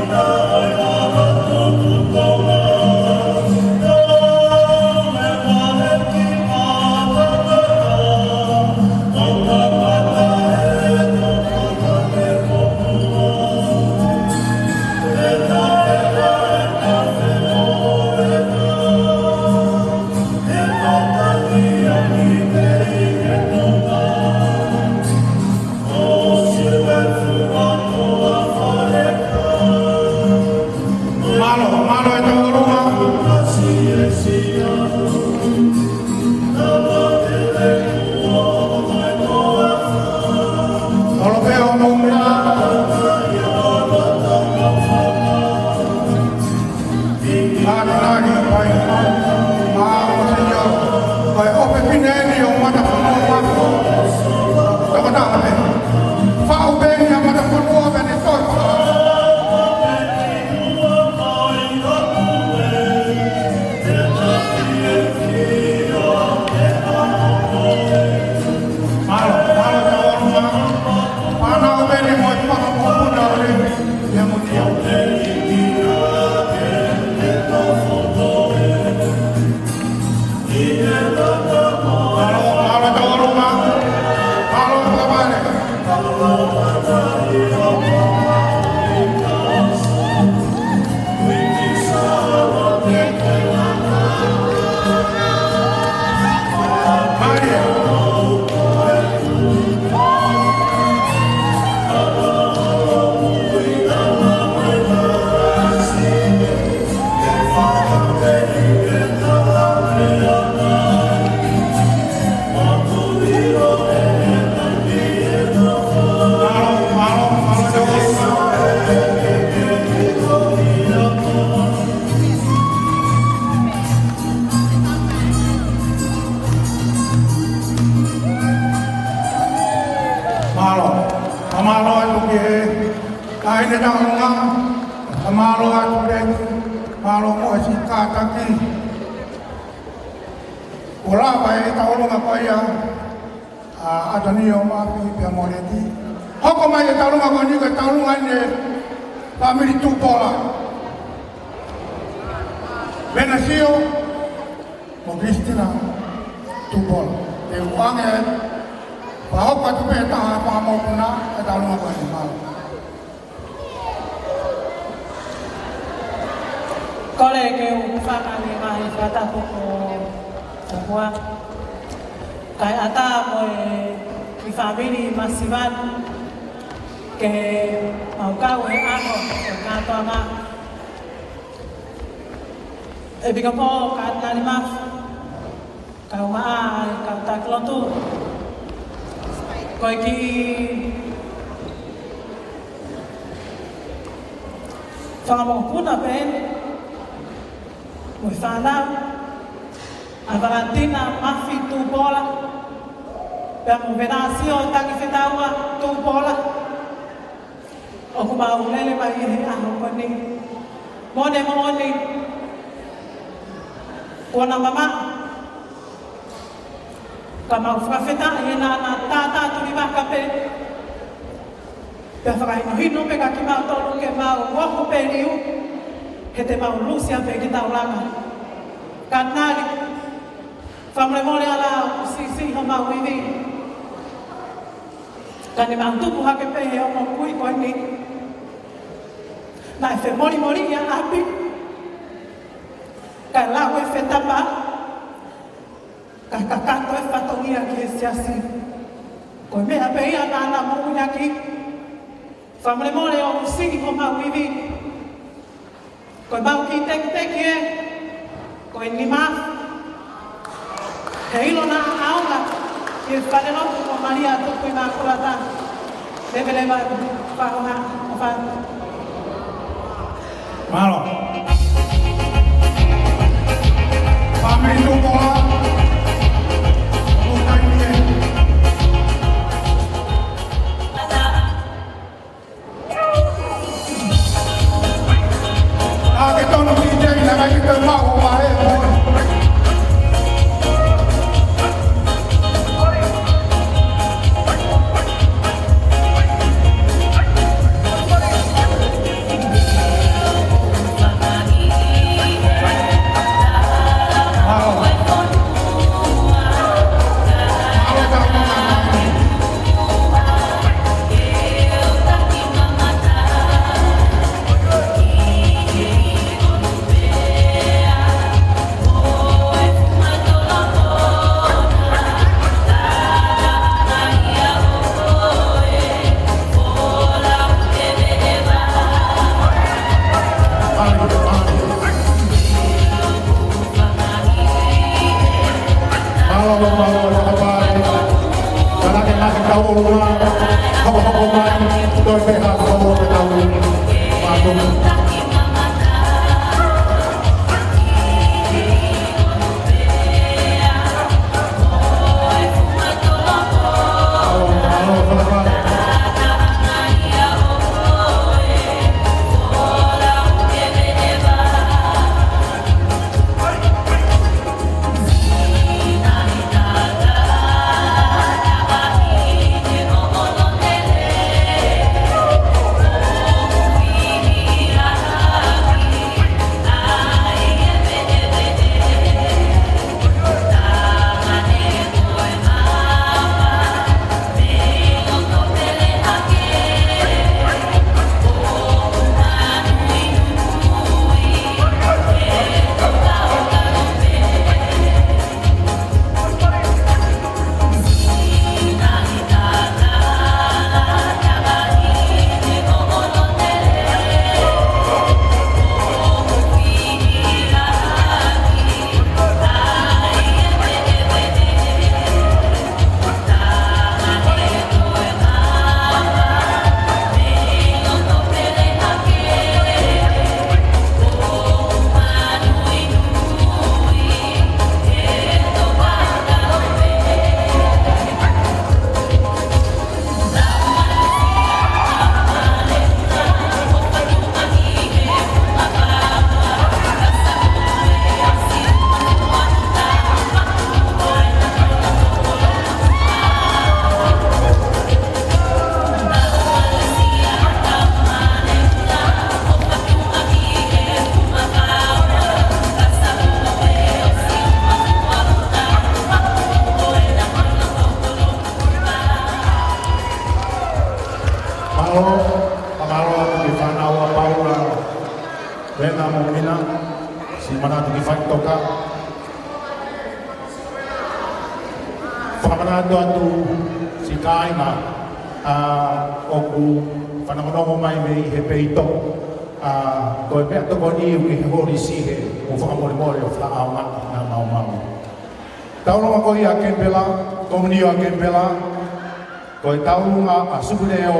Koe taurunga a subuleo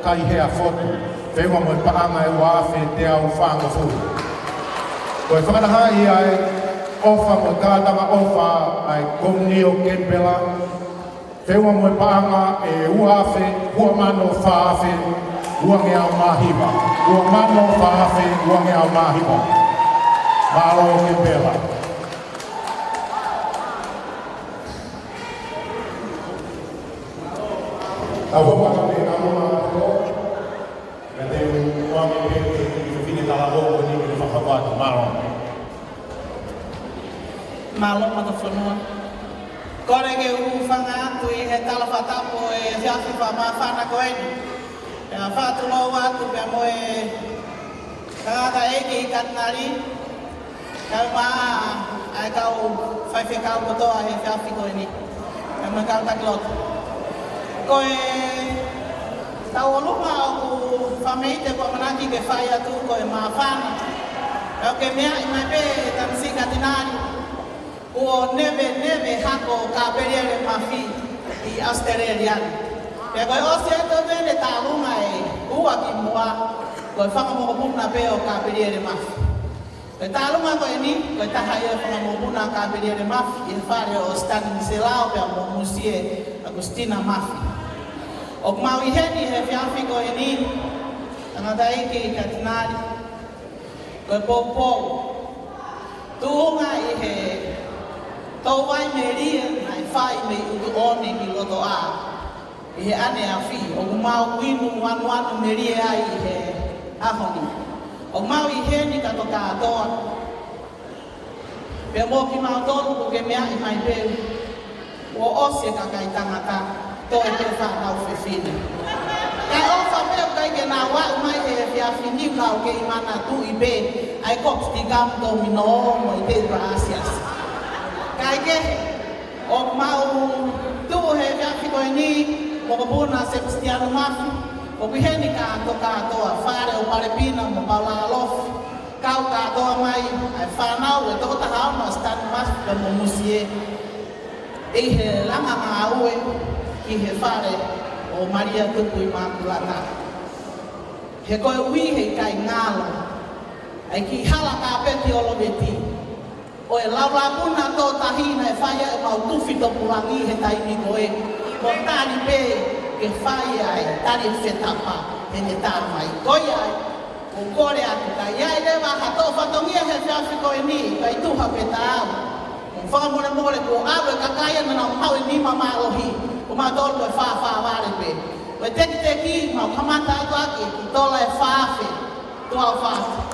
kai hea fotu, whenua moe paanga e wafe te au whanga furu. Koe whakarahai ai ofa mo tātanga ofa ai Komunio Kempela, whenua moe paanga e uafe, hua mano whaafe, uange au mahiwa. Hua mano whaafe, uange au mahiwa. Malo Kempela. Tau whaka me aroa ato, me te uangi pete i whine tala loko ni me whakawatu maro. Malo mata whanua. Kore ke uwhanga atu i he tala whatapo e whiawhi whamawhana koeni. E a whātulau atu pia moe kangata eke i katinari. Kau maa ai kau whaiwhi kau kotoa he whiawhi koeni. E moe kau takiloto. Koe tau olunga o ku whameite kua manaki ke whai atu koe maa whana. Eo ke mea i mai pe tamsi katinari. Ua neve hako ka periere mawhi i Australian. Pea koe osi eto vene ta lunga e ua ki mua koe whakamokopuna peo ka periere mawhi. Koe ta lunga koe ni, koe taha ia whakamokopuna ka periere mawhi i whare o Stanin Selao pea mo musie Agustina mawhi. O mau i heni he whiawhi koe ni, tangata eke i katinari, koe pōpou. Tūhunga i he tau wai me ria nai whai me utu one ki loto a. I he ane a whi, o mau winu anu me ria ai i he ahoni. O mau i heni kato kātoa. Pea mō ki mau tonu ko ke mea i mai peu, o ose ka kai tangata. Toi te whanau whiwhine. Kai ofa meo kai ke nā wai mai he whiawhi niu kau ke i mana tu i be ai kops ti kam domino mo i Pedro Asias. Kai ke o mau tu he whiawhi koe ni mo ka puna Sebastiano Mawhi o kuheni ka ato katoa whare o Parepina mo Paula Alof kau katoa mai ai whanau e toko tahao no Stan Mawhi ka mo musie e he langa ngā ue ki he whare o Maria Tupu Immaculata. He koe ui he kai ngālo, ai ki hala ka peti o lobeti. O e laulapuna tō tahina e whaia e mau tuwhi to purangi he taimi koe. Mo tāni pē ke whaia e tari whetapa he ne tāmai. Koe ai, o kore atu ka iai lewa ha tō whatongia he whiawhi koe ni, kai tuha pe tāu. Whakamore more ko awe kakaia na nau hau e nima mālohi, o mā tōru e whāwha wāre pē. O e teki teki, mau kamata atu ake, ki tōla e whāwhi, tōa whāwhi.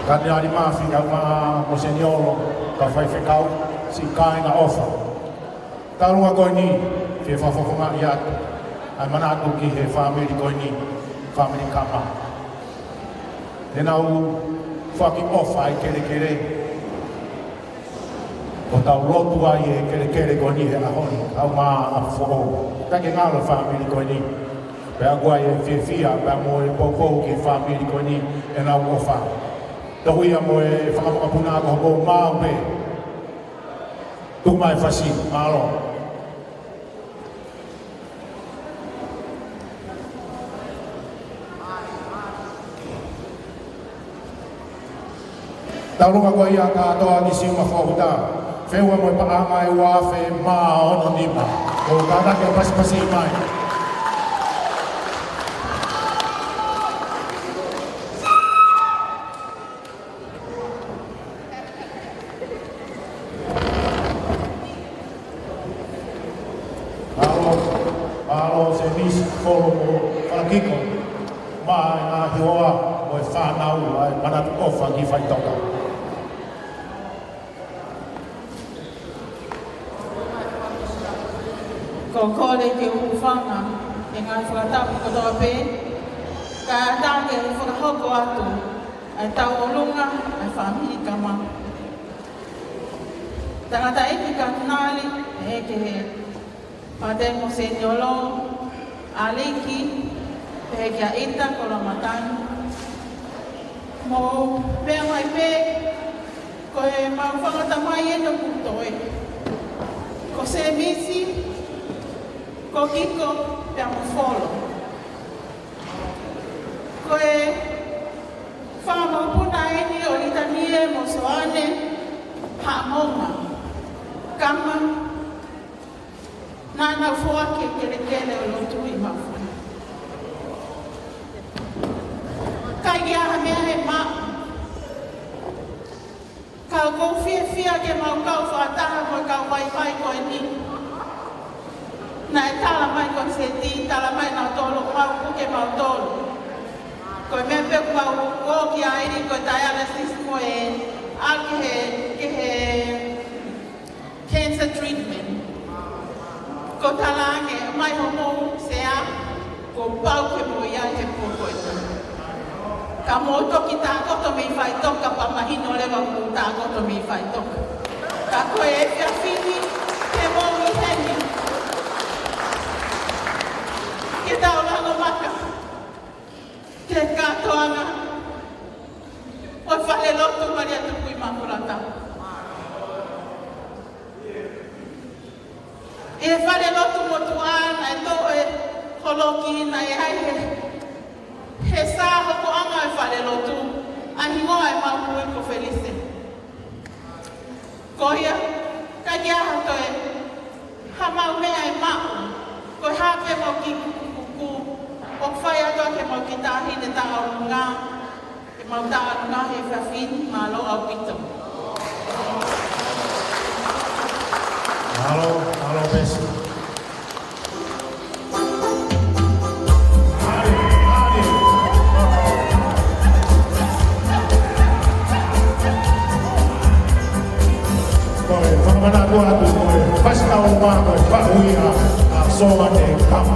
Kani mafi au ma o seniolo ka fai whekau si kāinga ofa. Tarunga koe ni, whi whawhawhanga i atu. Ai mana atu ki he whamiri koe ni, whamiri kama. E nau whaki ofa ai kere kere. O tau lotu ai e kere kere koe ni he ahoni, au ma a whoho. Take ngālo whamiri koe ni. Pea guai e whiwhia, pea mo e pōpou ki whamiri koe ni, e nau ofa. Tahuia mo e whakapuna ko hoko māu pe. Tumai whasi, mālo. Taurunga ko ia ka atoa ni siuma whahuta. Wheua mo e paanga e wawhe mā ono nipa. O kātake o pasi mai. Kiko, mai ngā hioa o e whānau ai manatu ofa ki whaitoka. Ko kore te uwhanga e ngā whakatapu katoa pē, ka tāke e whakahoko atu, ai tau o lunga, ai whamiri kama. Tangata eki katunali, eke Padre Monsignolo, Aliki, eke a ita kolamatani. Mo pea mai pe, ko e mawhangata mai e no kutoe. Ko se misi, ko kiko pea mo folo. Ko e whama puna e ni o litanie mo soane, ha monga, kama, nana fua ke kele o lotu i mawhana. Kai ia mea he ma. Kau kou fia ke mau kau whaataha mo kau waiwhai koe ni. Na e tala mai koe se ti, tala mai nau tolo, mau kuke mau tolo. Koe mea peku mau o ki a eri koe dialysis mo e ake he cancer treatment. Ko tala ange mai homo se a, ko pau ke mo ia he poko e tala. Ka mo toki tā koto mi whai toka pa mahino lewa ku tā koto mi whai toka. Ka koe e whia whini ke mo i heni. Ke tau lango maka. Ke katoanga. O whale lotu maria tuku i makurata. E whale lotu mo tuana e to e holoki na e hai he sa hoko anga e whare lotu, a hingoa e maupu e ko Felice. Koia, ka kia hato e, ha mau mea e mau, ko hape mau ki kuku, o whai ato ke mau ki tahi ne ta aurunga, ke mau ta aurunga he whawhini, malo au pito. Halo, Besi. Mana tua tu, pas kau mahu bahuia, soal dekam.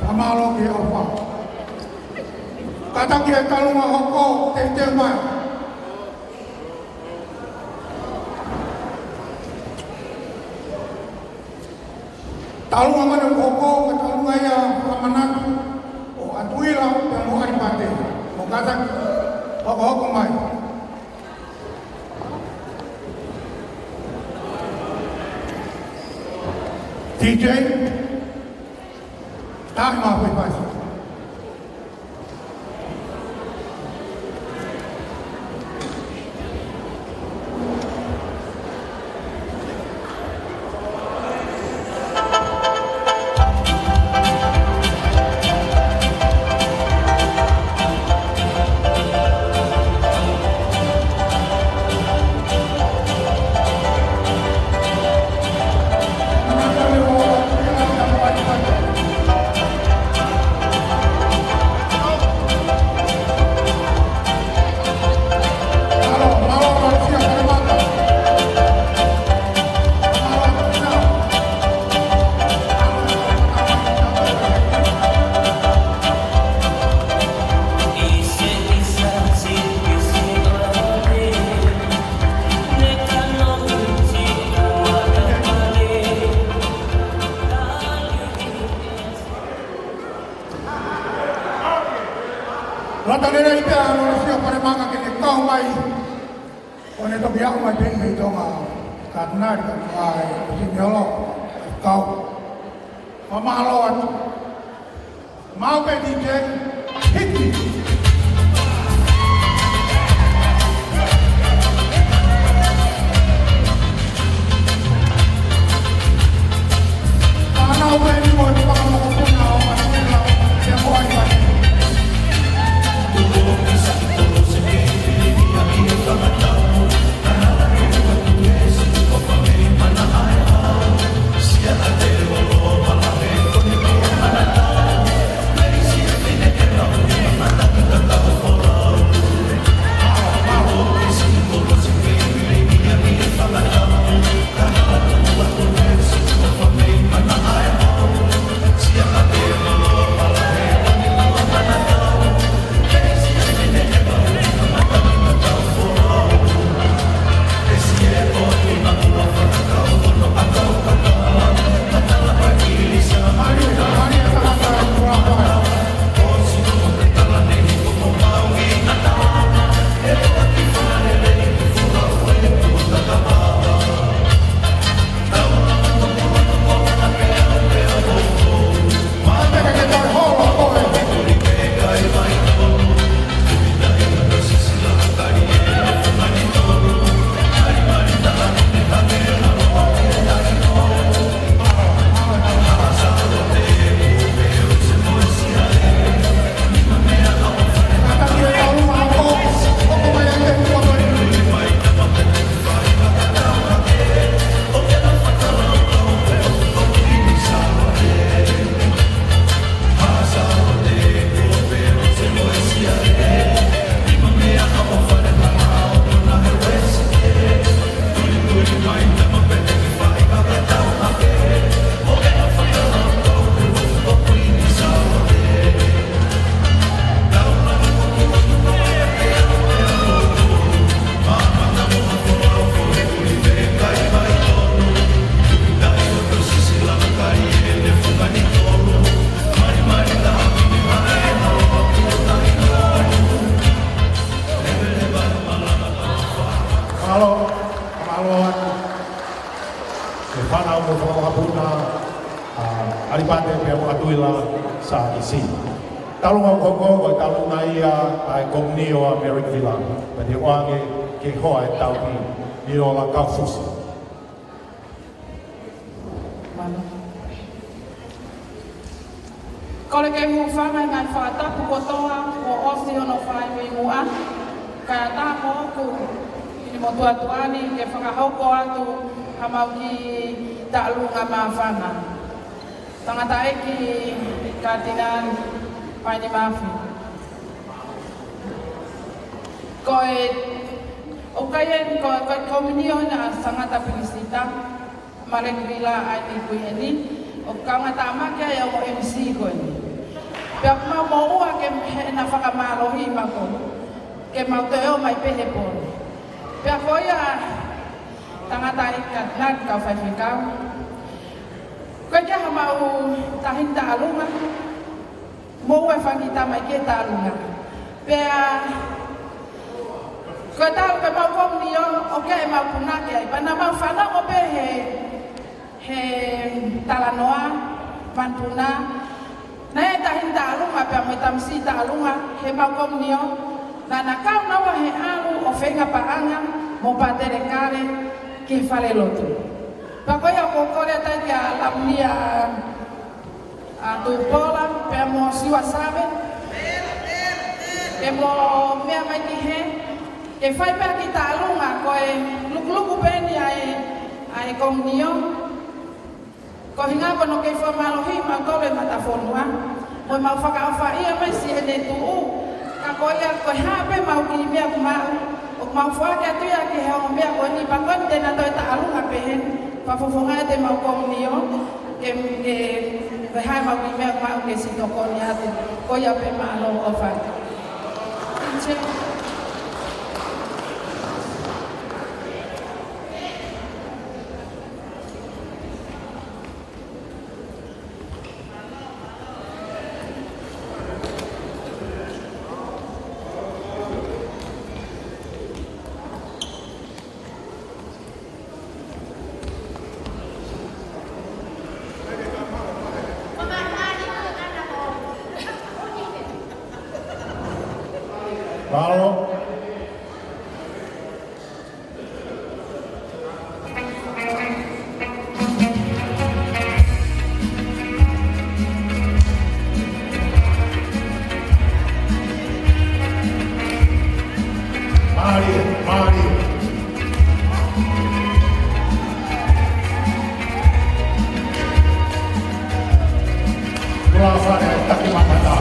Amalo ke ofa. Kata kia kalunga hoko te mai. talunga mana koko, talunga ya kamanatu, o atuila yang mau aripate, mau kata hoko mai. DJ, tak maaf pas. Rata nera ipea no sia pare manga ke kau mai. One to biak mai peng mai tonga. Karena di kai si nyolo kau. Mama lawat. Mau pe DJ hiti. Ana pe ni mo di pa mo ko na o ma ni na. Ya mo ai ba. Alipate pe mo atuila sa isi. Talunga koko ko talunga ia ai komnio American Villa. Pati wange ke hoa taupi ni ola kafusi. Kole ke mu fama ngai fa tapu kotoa o osi ono fai mi mua. Ka tapo ku ni mo tuani ke whakahoko atu hamau ki talunga mawhana. Tangata eki katinan pani mafi. Koe o kayen koe komunio na sangata pilisita American Villa ai kueni o kangata makia ya o MC koeni. Pia mau mo ke na whakamalohi mako. Ke mau teo mai pehe pon. Pia koia tangata ikat nat ka whaiwhikau. Koe kia mau tahin ta'alunga. Mo e whangita mai ke ta'alunga. Pea koe tau ke mau komni o ke e mau punake ai. Pana mau whanau pe he talanoa, pantuna. Na e tahin ta'alunga pea mo tamsi ta'alunga he mau komni o. Na nakau nawa he alu o whenga paanga mo patere kare ki whale lotu. Pakoia ko kore tai kia lamnia tupola pe mo siwa sabe. E mo mea mai ki he. E whai pea ki ta'alunga koe lukuluku peni ai komnio. Ko hinga kono kei whamalohi ma kore matafonua. Mo mau whakawha ia mai si ene tuu. Ka koia koe hape mau ki mea kumau. O mau whake atu ia ki heo mea koe ni pakon tena toi ta'alunga pehen. Pafofonga te mau komnio. Ke hai mau ki mea kumau ke si tokoni ate. Koia pe malo o whai. Malo. Mari. Kurasa tak dimana.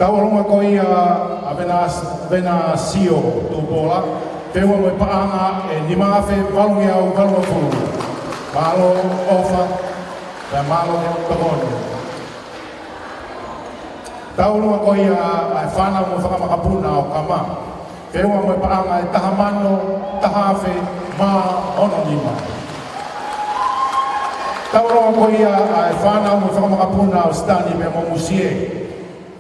Taualunga ko ia avena sio tupola pewa mo paanga e ni maafe valungi au valunga fulu malo ofa e malo tabone Taualunga ko ia ai whana mo whakamakapuna o kama pewa mo paanga e tahamano tahafe ma ononima Taualunga ko ia ai whana mo whakamakapuna o stani me mo musie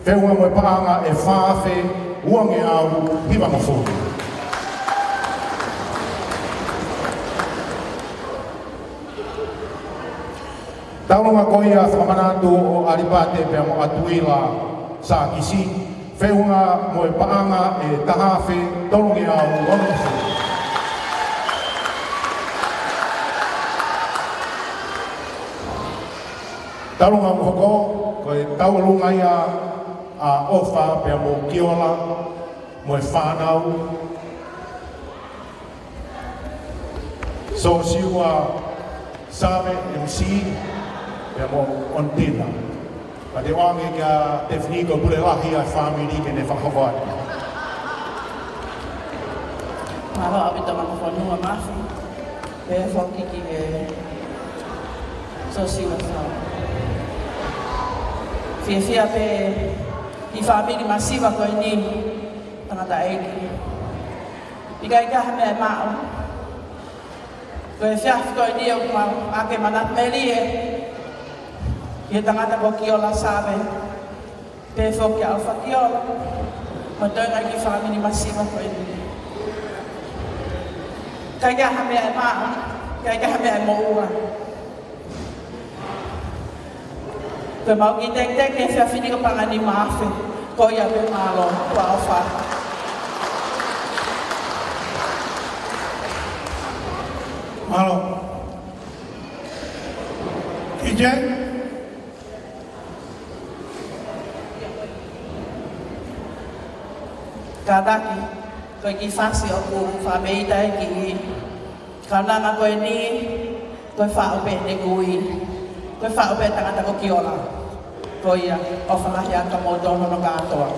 Peua mo paanga e whaafe uange au hiwa mawhuru. Taurunga koia whamanatu o aripate pia mo atuila sa kisi. Wheunga mo e paanga e tahawhi tolungi au onosi. Taurunga mo hoko, koe taurunga ia a ofa pia mo kiola, mo e whanau. So siua Same MC ya mo ontina. Pade wangi ka tefniko pule lahi a family ke ne whakawai. Maro abita makafonua mafi. Pe foki ki e sosiwa sa. Fia pe I family masiva ko ni tangata eki. Ikai ka hame mao. Koe fiaf koe ni o ake manat meri e tangata ko kiola sabe pe foki alfa kiola mo toinga ki family masiva koe ni kai ka hame ai maa kai ka hame ai moua koe mau ki tek e fiafini ko pangani maafe ko ia pe malo ko alfa Malo. Ije. Kadaki, koe ki fasi o ku whameita e ki kanana koe ni, koe whaope ne kui, koe whaope tangata ko kiola. Koe ia, o whalahi aka mo tono no katoa.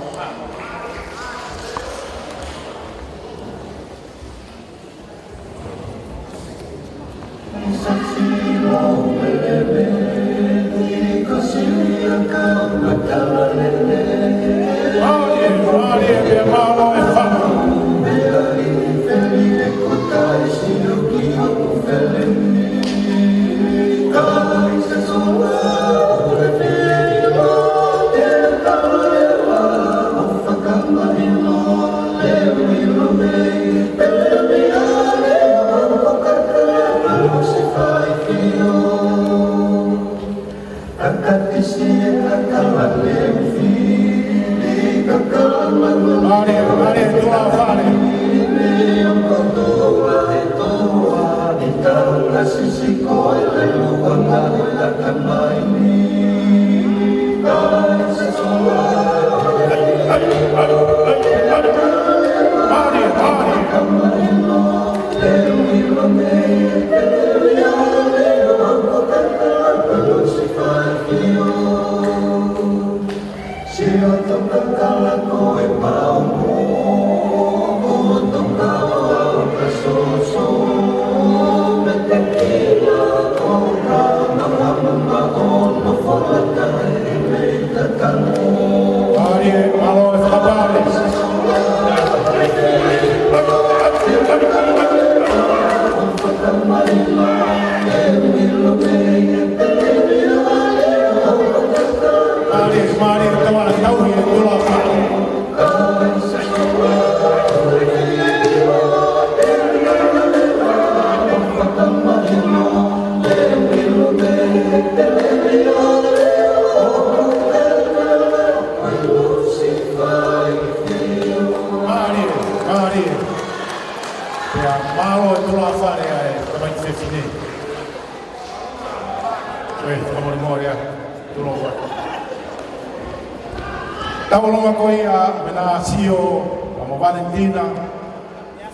Taulunga koia mena sio mo Valentina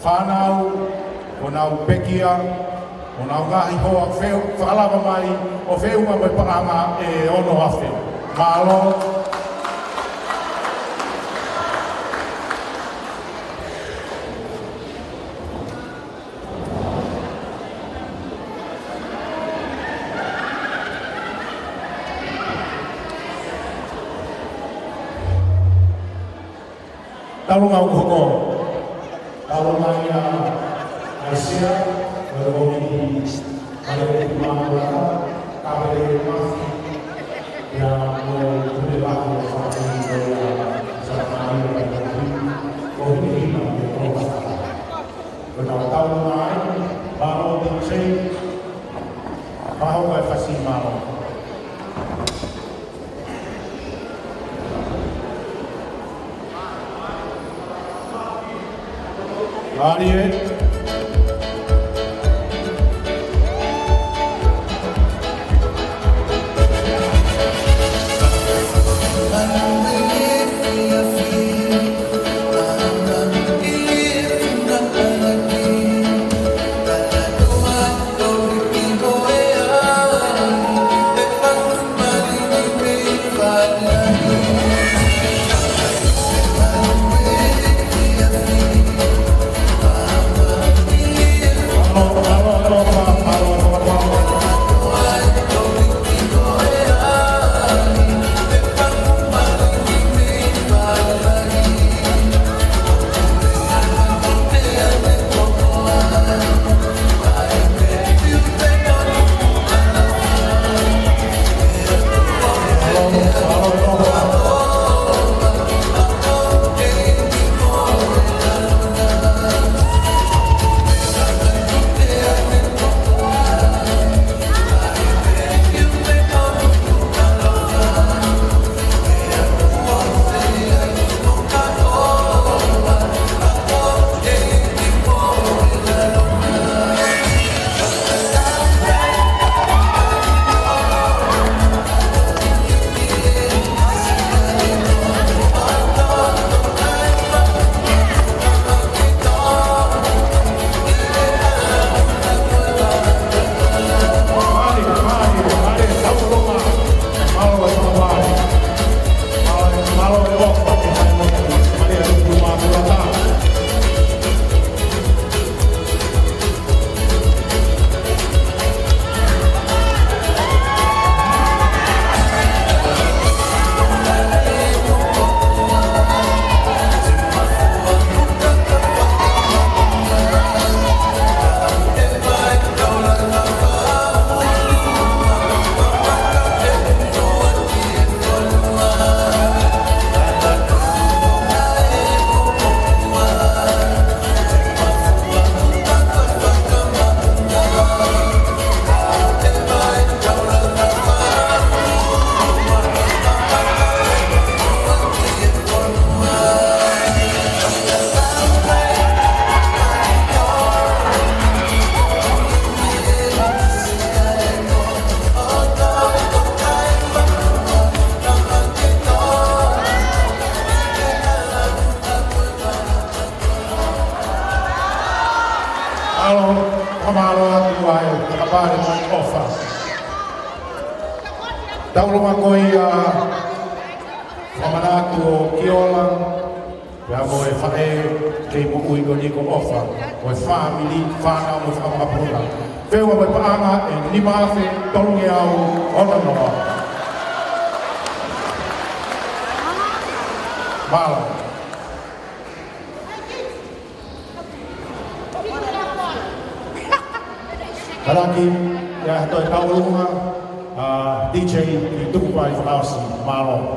whanau o nau pekia o nau ngahi hoa wheu whalawa mai o wheunga mai paranga e ono hawhi malo Taulunga ukoko, taulunga ia Asia, berhubungi pada masalah kabel masih yang berubah menjadi sama kohini benar taulunga baru dicek bahawa fasih malu Tauluma koia whamanatu o Kiola, pia mo e whae kei mo ui ko niko ofa, o e whaamili, whanau mo whamapuna. Whewa mo e paanga e nimawhe tolungi au ona noa. Mala. Karaki, ya toi taulunga, DJ di Tupai House Malo.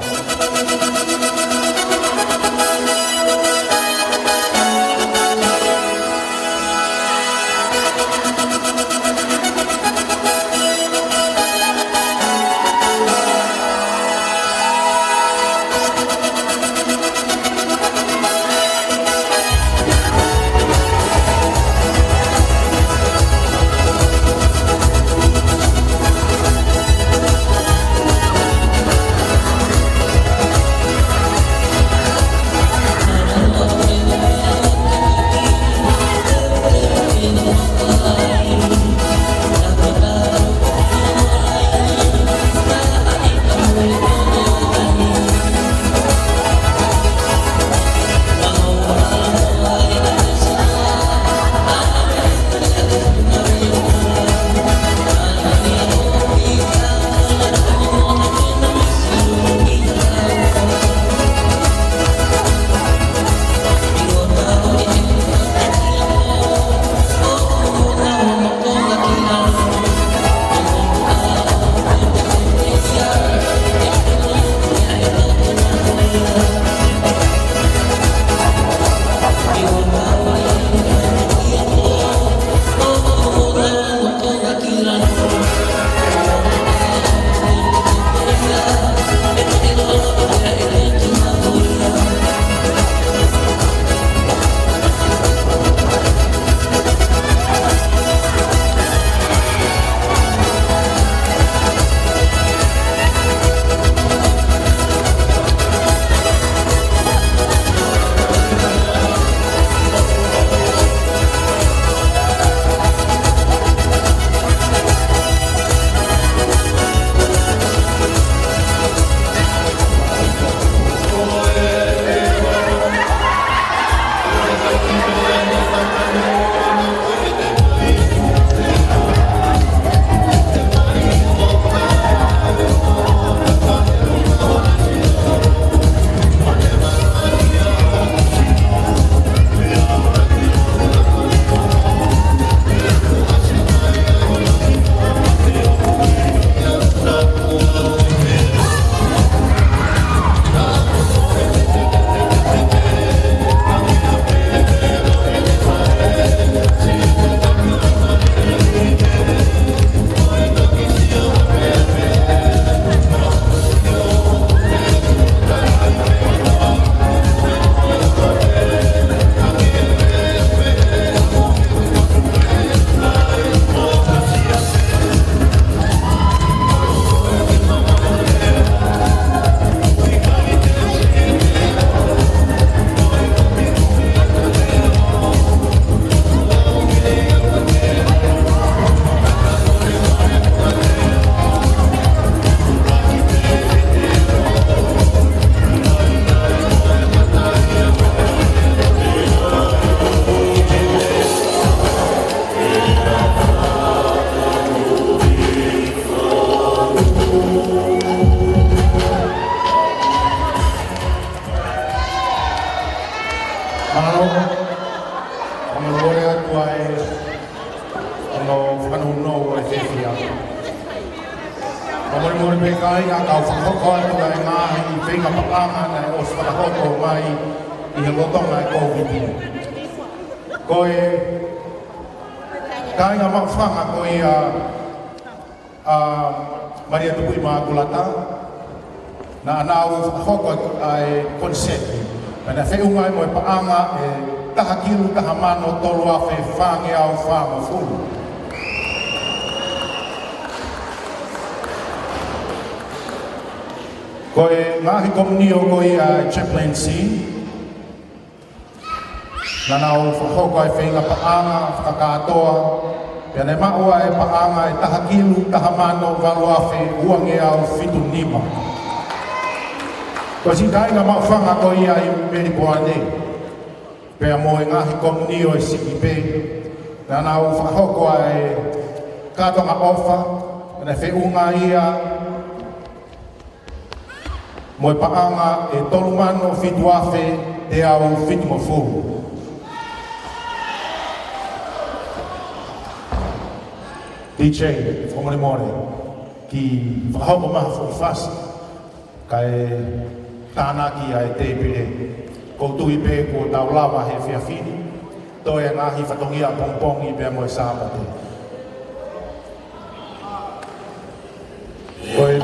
Malo, ang lore at buhay, ano, kanuno, ay sisiya. Pamuli-muli bekay, ang kausang-sokon, ito ay mahi, iping ang papangan, ay os patakot, o may ihagotong ay COVID. Ko'y, kaya nga mausang ako'y, Maria Tupuy mga kulata, na anaw ako ay consent. Mana fe ungay mo paanga tahakilu tahamano tolwa fe fangi au fama fu. Koe ngahi komunio koe chaplaincy. Nanaw ako ay fe nga paanga kakatoa. Yana maua ay paanga tahakilu tahamano valwa fe uangi au fitunima. Kasi dahil nga maufang ako ay meribuane. Kaya mo ngahi komunio ay sikipe. Na naufang ako ay kato nga ofa. Na feunga iya. Mo paanga e tolumano fituafe de au fitmofu. DJ, fomole more. Ki fahoko maha fas. Kay Tana ki ai te pire ko tui pe ko tau lava he fia fini to e ngahi fatongia pompong i pe mo sama te koi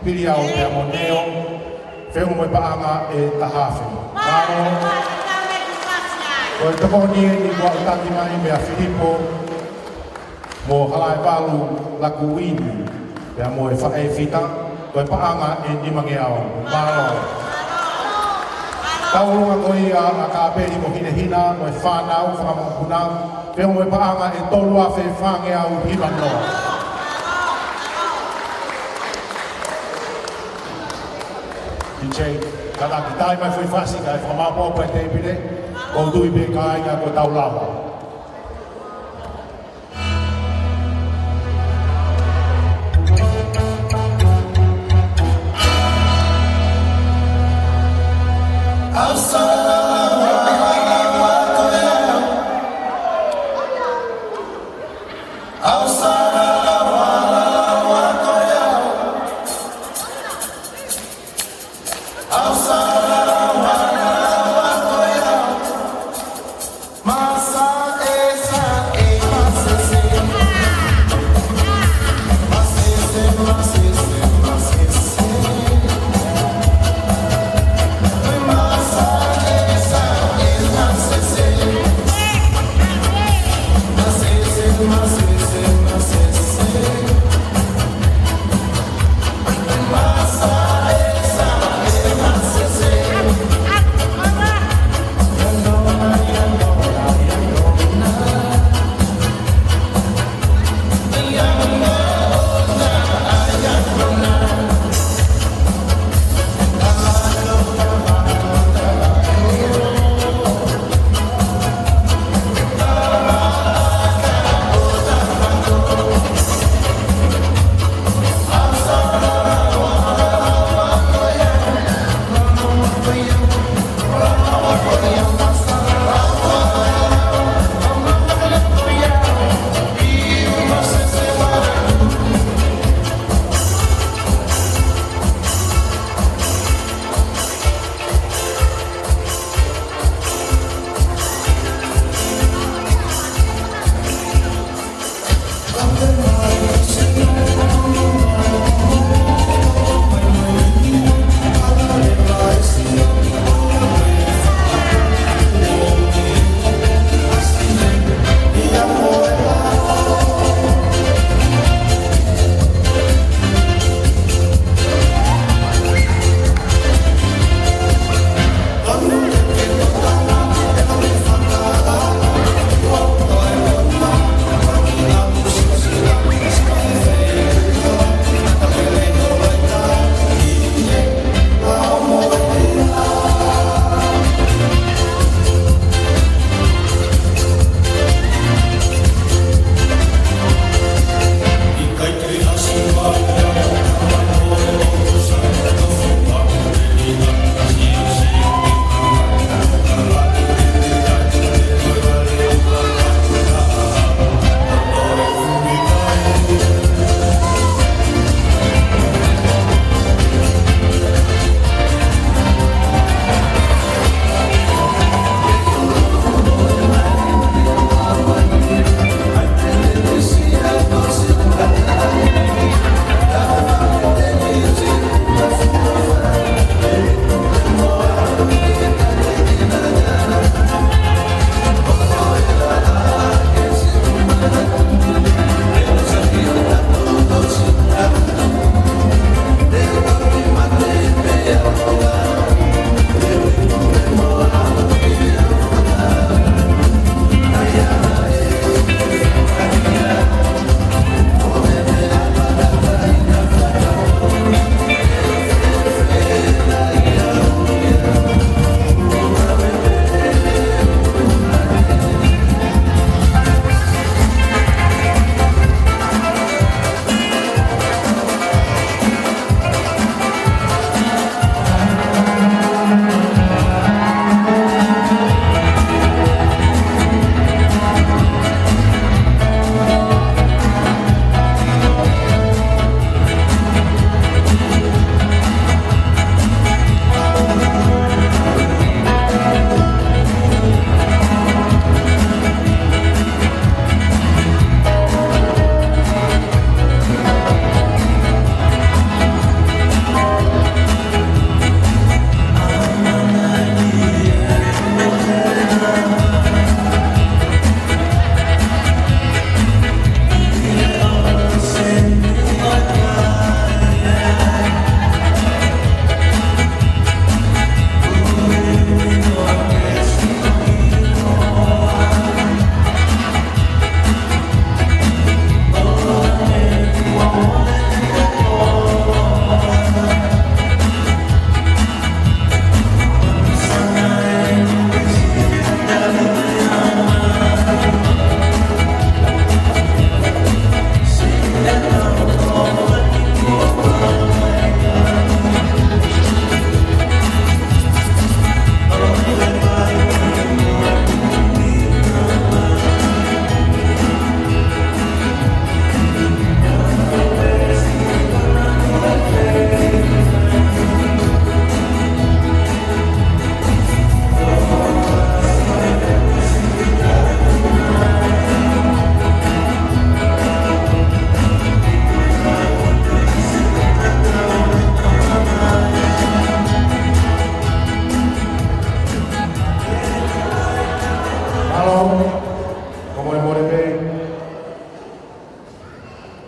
Piliau pe moneo feu mo paanga e tahafe. Karo ko to ni ni wa tati mai me Filipo mo halai palu lakuini ya mo fa e fita ko paanga e di mangiao. Karo tau nga ko ia akapeli mo hinehina mo fanau fa mo kunang feu mo paanga e tolua fe fangiao hibano. DJ, kada kita mai foi fácil, kai fama po pa te pide, ko tui be kai nga ko tau lava. Masa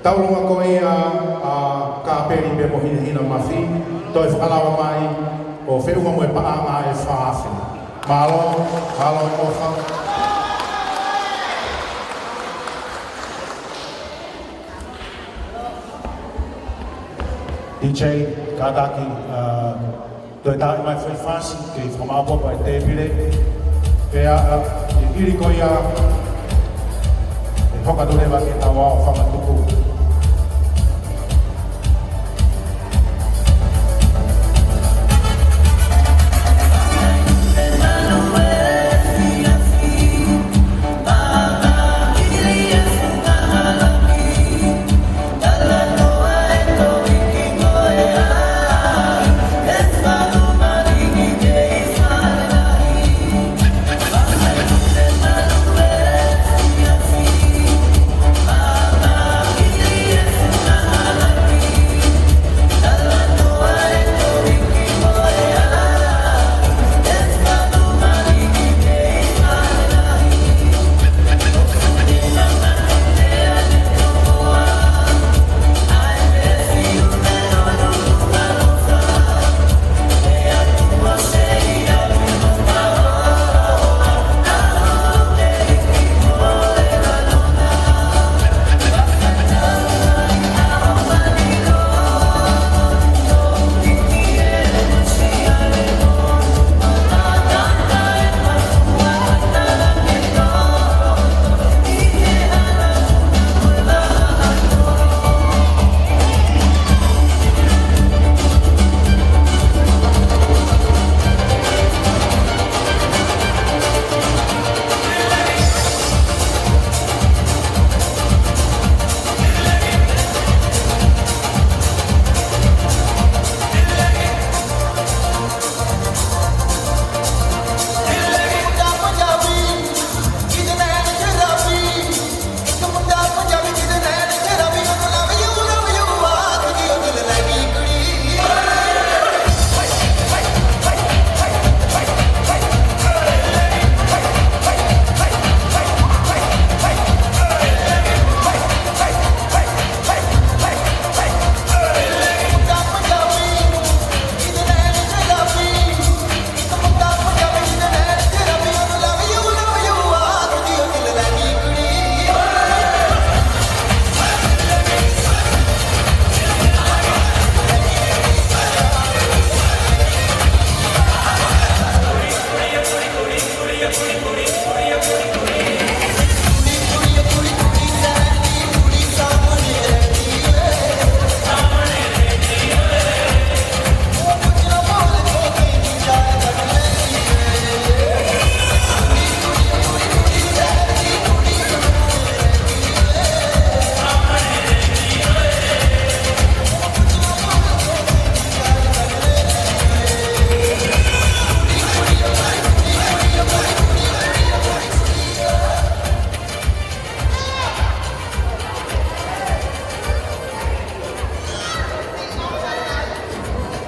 taulunga ko ia ka peri be mo hina mafi toi whakalawa mai o whewha mo e paanga e whaafi. Malo, halo e ofa. DJ, Kadaki, toi tae mai whai whasi ke i whamapopa e te pire. Pea, i iri ko ia e hokadorewa ke tawa o whamatuku.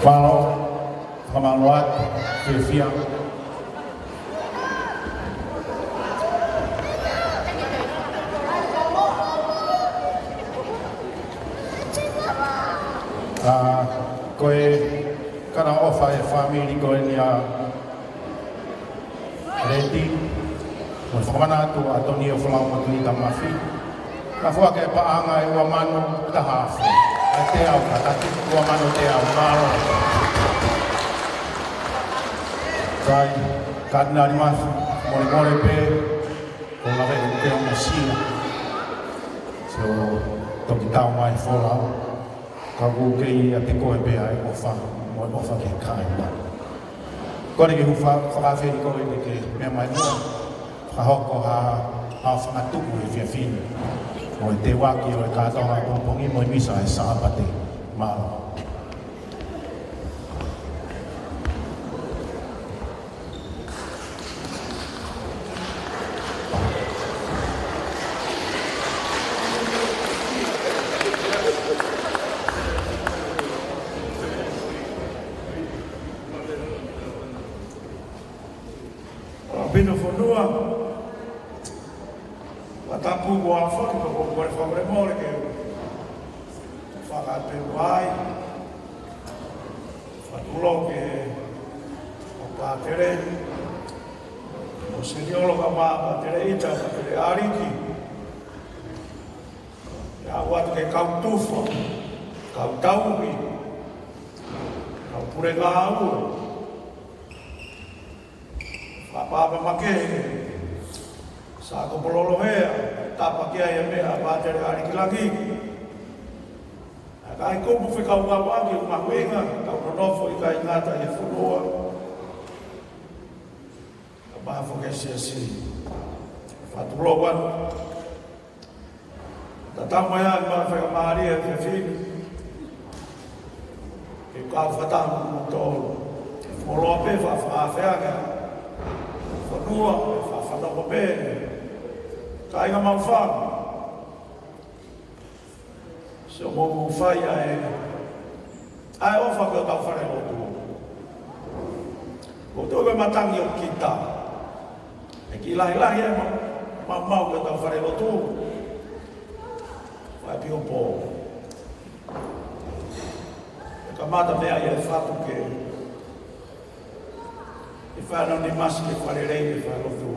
Malo, kamaluat, Fifia. Koe kana ofa e family koe ni a reti. Mo whakamana atu a toni o whalau matui ka mafi. Ka fua ke paanga e ua manu tahafu. A te au kataki, ua manu te au maro. Kai, kadina ni mafi, more pe, ko lawe o te o masina. So, toki tau mai wholau. Ka kukei a te koe pea e ofa, mo e ofa ke kai mai. Kore ke whakawhiri koe ne ke mea mai mua, whahoko ha whangatuku e whiawhini. Mo e te waki o e kātonga pongpongi mo e misa e sāpate maro. Pino fonua, a tapu boa foki ko ko more more more ke whakate wai, whatulo ke o pātere, o seniolo ka mā pātere ita, pātere ariki, ia watu ke kautufa, kautauhi, kaupure ngā aua, whapapa makehe, sa ko pololo hea, tapa kia ia mea pātere ariki lagi. Kai kupu whikau wawaki o mahuinga, kau ronofo I kai ngata I whunua. Ka maha whakesi asi. Whatulo wanu. Ta tau mai ai mana whaka maharia e whiawhini. Ke kau whatamu mo tōru. Wholoa pe whawhawheanga. Whanua, whawhanoko pe. Ka inga mau whangu. So mo fai ai ofa ko tau whare lotu. Ko tō ke matangi o kita. E ki lahi mau ko tau whare lotu. Wai pio pō. E ka mata mea I e whatu ke. E whanau ni masi ke whare rei e whare lotu.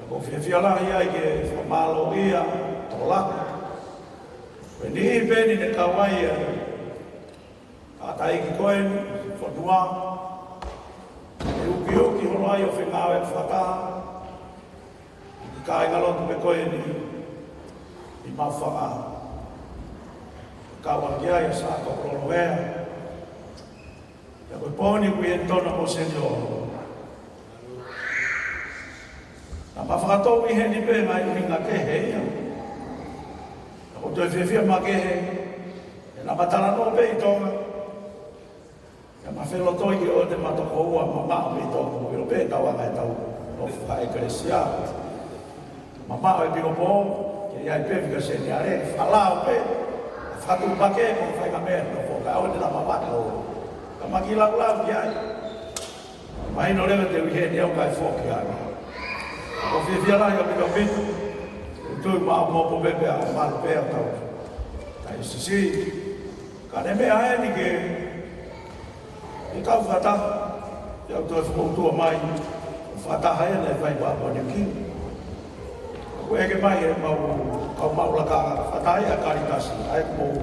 E ko whiawhia lahi ai ke whamalo ia, tō laka. When he been in the Kawaii, Ataiki Koen, Whanua, Uki Honai o Whengawe Whata, I kai ngalotu me Koen I Mawhanga. Kawa kia I sa ko Roloea. Ia koe pōni kui e tona mo senio. Na mawhakatau I heni pe mai uhinga ke heia. O te whiawhia makehe, e nga matara no pe I tonga. E mawhelo toi ki o te matoko ua mamao pe I tonga, mo ilo pe tawanga e tau no wha ekresia. Mamao e piko pō, ke iai pe whika se ni are, whalao pe, whatu make mo whaika mea no whoka, au te na mamata o. Ka maki lau ki ai. Mahino lewe te uhe ni au kai whoki ai. O whiawhia lai o pika pitu. Tui maa mopo pepe a malu pea tau. Tai sisi, ka ne mea hae ni ke I tau whata, iau toi whakoutua mai, whata hae nei whai pāpua ni ki. Koe eke mai e kau maula ka whata hae a karitasi, hae kumou,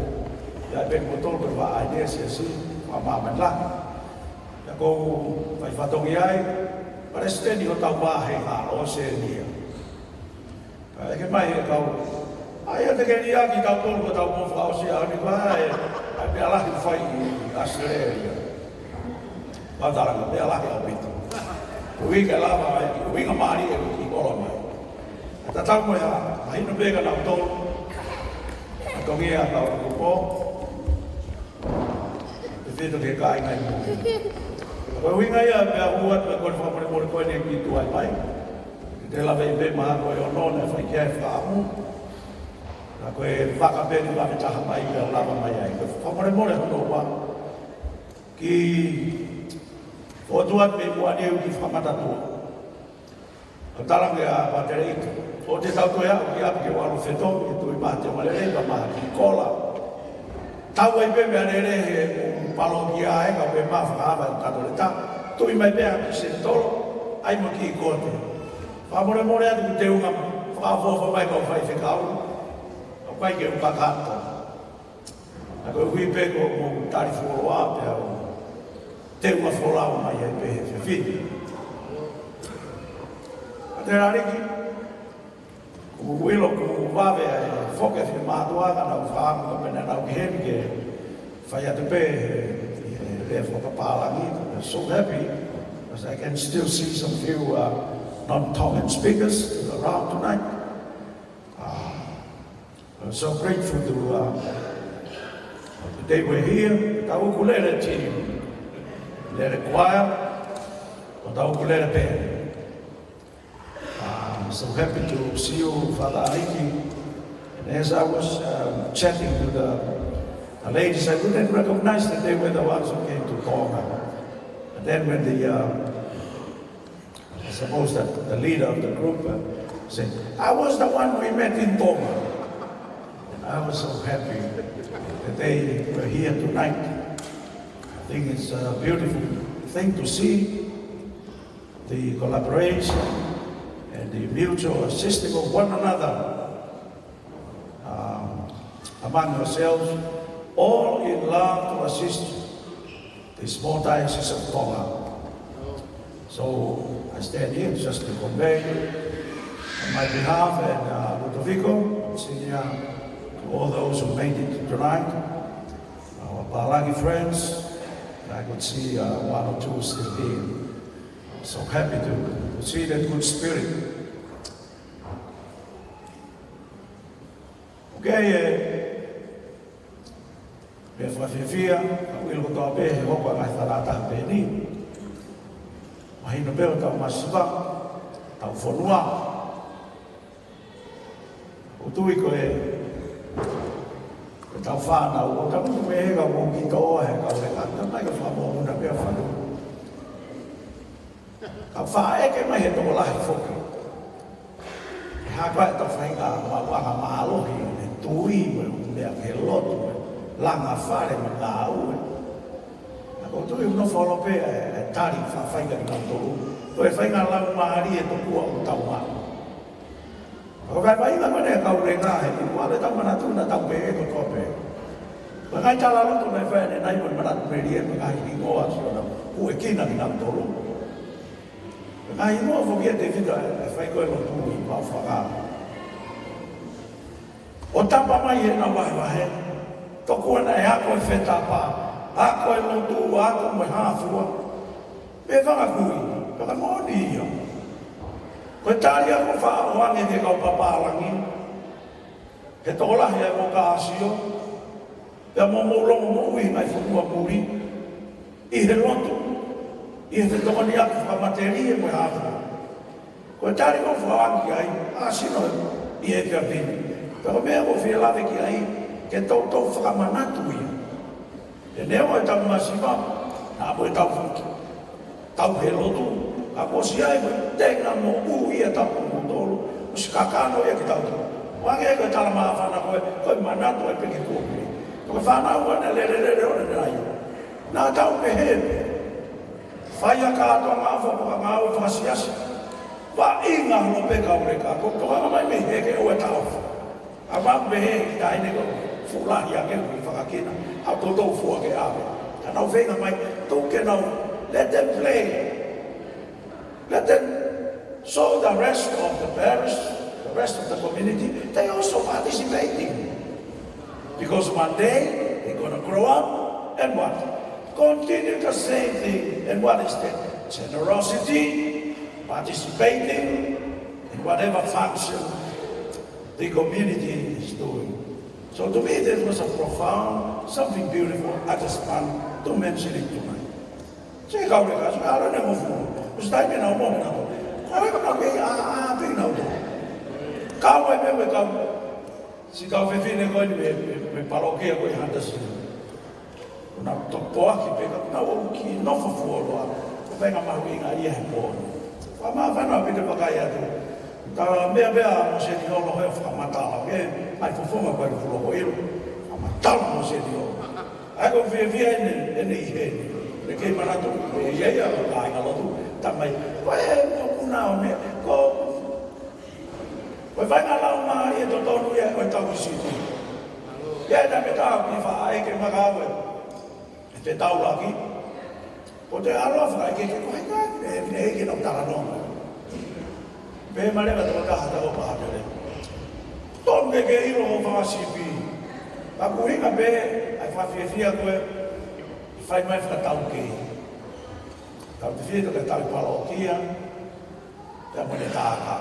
iai pek mo tolu pe wha aidea si asi, wha māmen laki. Ia kou whai whatongi ai, paresteni o tau wāhe ha o se nia. Eke mai e kau, ai te keni aki tau tolu ko tau mofu au si au ni kua e mea lahi whai I Australia. Mataranga, mea lahi au pito. Uinga lava mai, uinga maari e ki kola mai. Ta tau moe ha, mahino pega nau tolu. A kongi a tau kupo. Te whito ke kai ngai mo. Koe uinga ia mea huat me kone whapare more koe ni ki tuai mai. Te lawe I pe maha koe o nona e whai kia e whaamu. Na koe whakapeni lawe taha mai I lava mai ai. Koe whapare more hono wa. Ki whotuat me mua niu ki whamatatua. Ka tarange a patere ito. O te tau koe au ki api ke walo whetongi e tui maha te malereba maha ki kola. Tau ai pe mea nere he palo ki a eka pe maha whakaava I katore ta. Tui mai pea ki se tolo. Ai mo ki I kote. Whamore more atu te unga whaafofa mai kau whai whekau. Au kai ke uka kata. Na koe hui pe ko mo tari wholoa pe au. Te unga wholau mai e pe he whiwhiti. A te rariki. Kumu uilo kumu wawe e whoke whi mātuanga nau whaamu ka pena nau ki hemi ke whai atu pe he whakapālangi. I'm so happy because I can still see some few non-Tongan speakers around tonight. I'm so grateful to they were here. Ta ukulele team, ukulele choir, ta ukulele band. I'm so happy to see you, Father Aiki. And as I was chatting to the ladies, I didn't recognize that they were the ones who came to Tonga. And then when I suppose that the leader of the group said, I was the one we met in Tonga. And I was so happy. day we're here tonight. I think it's a beautiful thing to see the collaboration and the mutual assisting of one another among yourselves, all in love to assist the small diocese of Tonga. So I stand here just to convey on my behalf and Ludovico, Senior, to all those who made it tonight, our Palagi friends. I could see one or two still here. So happy to see that good spirit. Okay, me whawhiwhia, ka uilo tau pe, he hoko ngai whanata pe ni. Mahino peo tau masiwa, tau whanua. O tui ko tau whanau, o tau me hega mō ki toa he kau le kata, mai ka whamō muna peo whanu. Ka whaeke mai he tō lahi whoki. He haka e tau whainga wanga maalohi, he tui, me he lotu, langa whare ma ngā ue. Ako tui uno whalo pe e tari whainga ki ngā tōru. Ko e whainga lau maari e tōkua o tau maa. Ako kai whainga mane e kau re ngā he ki wale tau mana tūna tau pe e ko tō pe. Ko ngai tala roto nei whaine nai mo manatu me rie me ngai ki ngoa si ona ku e kina ki ngā tōru. Ko ngai inoa whoki e te whita e whaiko e lo tūi ma whaka. O tapa mai e na wahe, toko ana e ako e whetapa, ako e lotu, ako me hāfua. Me whanga kui, whaka mōni ia. Koe tāri ako whaaroange te kau papārangi, he tōlahi e mo ka asio, pia mō mōlongo mō ui mai whakua muri, I he lotu, I he tokoni aku whamateri e mo hāfua. Koe tāri ko whaangi ai, asino I e kia pini. Pero mea ko whia lawe ki ai, ke tau whakamanatu ia. E neo e tau masiwa, nā po e tau whuki. Tau he lotu, ka kosi ai mo tenga mo ui e tau mo tolu, o si kakano ia ki tau tolu. Wange e koe tala maa whana koe manatu e peke kōpui. Koe whanau ane lere ore rai. Nā tau pe hepe. Whaia kātoa ngā whapoka ngā ui whasiasi. Wa inga holo peka ure ka, ko toka mai me heke o e tau. Abang behe kita ini ko fulahi ake ko whakakina hau tōtou fua ke awe ka nau whenga mai tōke nau let them play, let them show the rest of the parish, the rest of the community they also participating because one day they're gonna grow up and what? Continue the same thing. And what is that? Generosity, participating in whatever function the community is doing. So to me, that was a profound, something beautiful. I just want to mention it tonight. Sige kau dekas, kalau ni mau fulu, ustai ni nak mau ni nak. Kalau kau nak pergi, pergi nak tu. Kau ni kau, si kau pergi ni kau ni parokia kau yang ada sini. Nak topoa ki pega, nak uki, nak fulu lah. Kau pergi mahu ingat ia pun. Fama fana pergi pakai tu. Ka mea mo se ni holo he whamatala, mai fufunga koe fulo ho iru, whamatala mo se ni holo. Ai ko whia ene I heni, le kei manatu, e iaia ko ka inga lotu, tamai, koe mo kuna o mea, koe whainga lau maari e totonu ia koe tau isiti. Ia na me tau ki wha eke makawe, e te tau laki, ko te arofa eke koe kai, e eke no tala nonga. Pe malega tō tahata o pahatere. Tōnge ke iro o whakasipi. Ka kuhinga pe, ai whawhiawhia koe, whai mai whakatau kei. Tau te whia toke tau palokia, te amone tāka.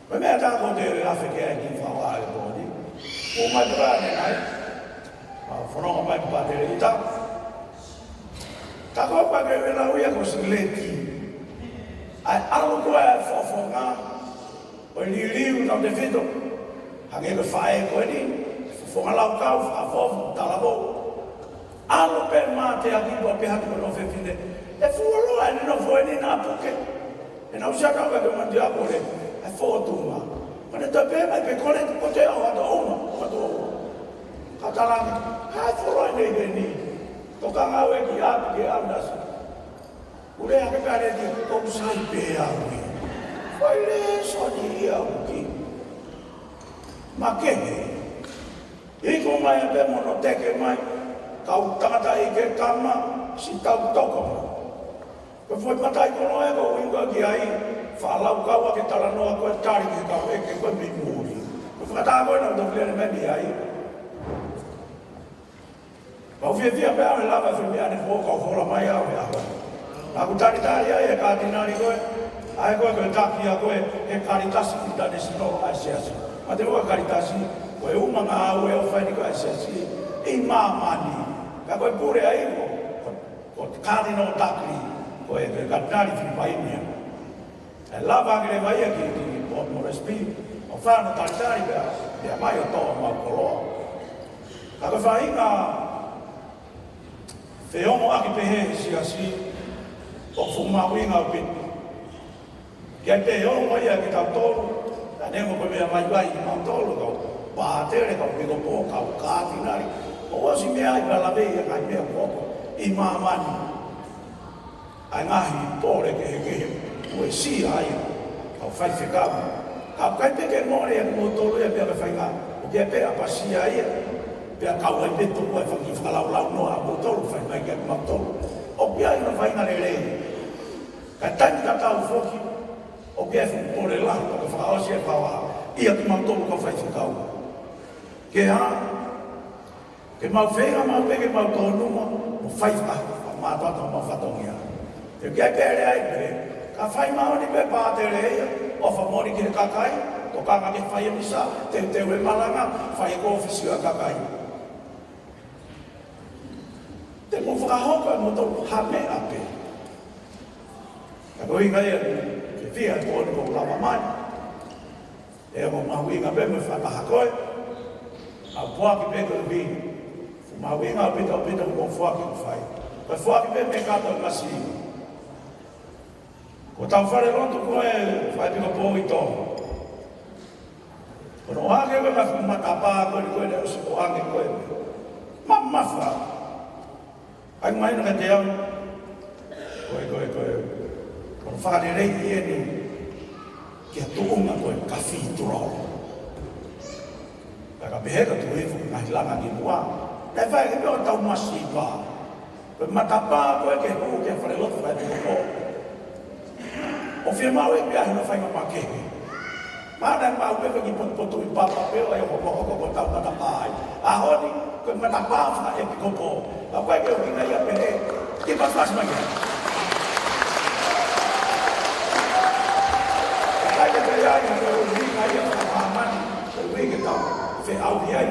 Pe mea tāko te awhi ke ai ki whawā e tōni. O mai tōrāne nai, whanonga mai pahatere I tā. Tāko pake wena uia ko si leti. Ai alo koe e whafonga, o ni liu tau te whito, hange koe whae koe ni, whafonga lau kau, whafofu, talabo. Alo pe mā te akipa pe hatu koe no whewhine, e fuoloa e ni no whoe ni nā puke. E nau siaka koe koe mandi apore, e whotunga. Mane toi pe mai pe kore, ko te au hata oma, hata oma. Katalang, hai furoi ni. Toka ngawe ki api ki amdas. Ure ake kare di kong sai pe awi. Fai le soni awi. Makene. Iko mai ape mono teke mai. Kau tangata ike kama si tau toko. Ko foi patai kono e ko winga ki ai. Falau kau ake talanoa koe tari ki kau eke koe mimuri. Ko fata koe na utoklene meni ai. Kau fia pea me lava fi mea ni po kau fola mai au ya. Aku tari ai e katinari koe. Ai koe koe taki a koe e karitasi ki tane sino asiasi. Ma te rua karitasi koe umanga au e o whaini koe asiasi. I mamani. Ka koe pure ai ko katino taki koe koe katinari fi painia. E lava ki le vai e ki Port Moresby. O whana tari pea. Pea mai o toa mau koloa. Ka koe whainga te omo aki pehe si o fumawinga o piti. Kia te omo ia ki tau tolu, ta nemo koe mea mai i mau tolu kau pātere kau piko pō kau kātinari. O osi mea i pala vei kai mea pōko i mamani. Ai ngahi pōre ke he ue si ai kau whai whikau. Kau kai peke mōre e mō tolu e pia me whainga. O kia pea pasia ia. Pea kau ai beto koe whaki whakalau noa mo tolu whai mai kia mau tolu. O pia ina whainga le rei. Ka tani ka tau whoki. O pia pore lau ka whakaosi e whawa. Ia ki mau tolu ka whai whakau. Ke ha. Ke mau whenga mau peke mau tōnuma. O whai whaka. Mātata mau whatongia. Te kia pere ai pere. Ka whai maoni pe pātere eia. O whamori ki kakai. Ko kaka ke whai misa. Te e malanga. Whai e kōwhisi a kakai. Te mo whakahoka mo tau hame ape. Ka koinga ia, ke whia tōni ko lama mai. E mo mahuinga pe me whakaha koe. Au puaki pe koe vini. Fu mahuinga pe tau pita mo whaki ko whai. Koe whaki pe me kata o ngasi. Ko tau whare roto koe, whai pika pō i tō. Kono hake koe ma matapā koe le usi ko hake koe. Mamafa. Ai mai no te au. Koe. Kono whare rei e ni. Kia tuunga koe ka whiturau. Ka beheka tu efu ngai langa ki mua. Kai whae ke peo tau masi pā. Koe matapā koe ke hu kia whare lotu whae te koko. O whia mau e pia hina whainga makeke. Mana mau pe ki potu i papa pe ai ho ko tau matapā ai. Ahoni koe matapā wha e koko. Ka koe ke o ia pe he. Ki pas mai. Kai ke pe ai ko ni ai ko amani. Ko ke tau. Fe au ai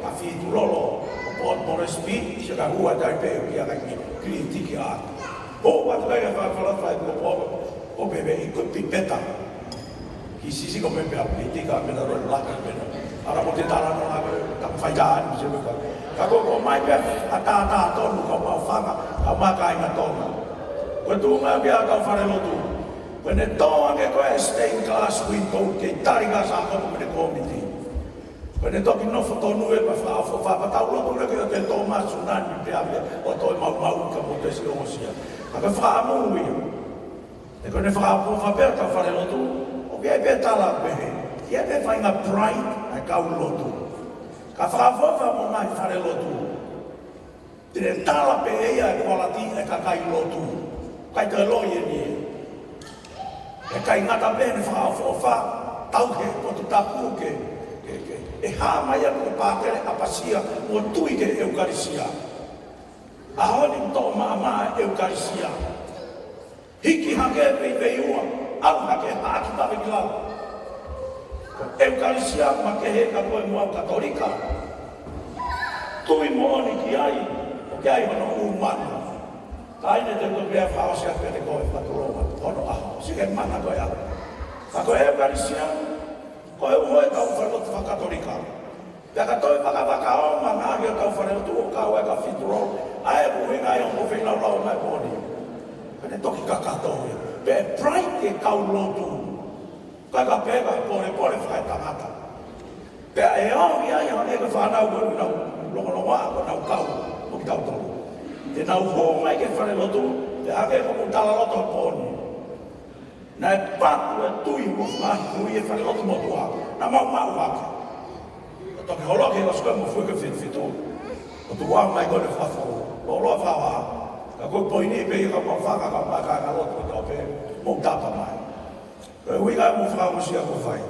a fi tu lolo. O Port Moresby se ka hua dai pe ki a ki kritiki a. O wa kai ka fa o bebe i ko pipeta. Ki sisi ko pepe a politika me na ro la ka me. Ara mo te tara no ha ka faidan se me ka. Ka ko mai pe ata tonu ka ma fanga ka ma ka ina tonu. Ko tu ma bia ka fare lo tu. Ko ne to ange ko stained glass window ke tari ga sa ko me ko miti. Ko ne to ki no foto nu e pa fa ta lo ko ke te to ma sunan pe a o to mau ka mo te si o sia. Ka fa mo wi. E ko ne fa po fa per ka fare lo tu. O ke pe tala pe. Ki e pe fa ina pride a ka lo tu. Ka whakawhawha mo mai whare lotu. Tine tala pe eia e kualati e ka kai lotu. Kai te loi e nie. E kai ngata pene whakawhawha, tauke, potu tapu ke. E hā mai anu e pātere apasia mo tui ke eukarisia. Ahoni mto maa eukarisia. Hiki hake pe peiua, au hake haaki tawe ki lau. Eukarisia ma ke he ka koe mua katolika. Tui mooni ki ai, o ke ai mano umana. Ka aine te koe prea whaosia pe te koe whaturoa, ono aho, sige mana koe au. Ka koe eukarisia, koe uhoe kau whanotu wha katolika. Pea ka toi whaka o ma ngāhi o kau whanotu o kau e ka whituroa, ae puhinga e ongo whinau lau mai pōni. Kane toki ka katoa. Pea pride ke kau lotu. Kaka pega pore whae tangata. Pea e au ia ia e ka whanau koe unau. longa ko na kau mo ki tau tolu te na ho mai ke fare lotu te ake ko mo tala loto poni na patu e tui mo fa ko e fare lotu mo tua na mau wa to ke holo ke os ko mo fu ke fit o tu wa mai ko le fa fo lo fa wa ka ko poini pe ka mo fa ka ma ka lotu to pe mo tapa mai ko wi ga mo fa mo sia ko fai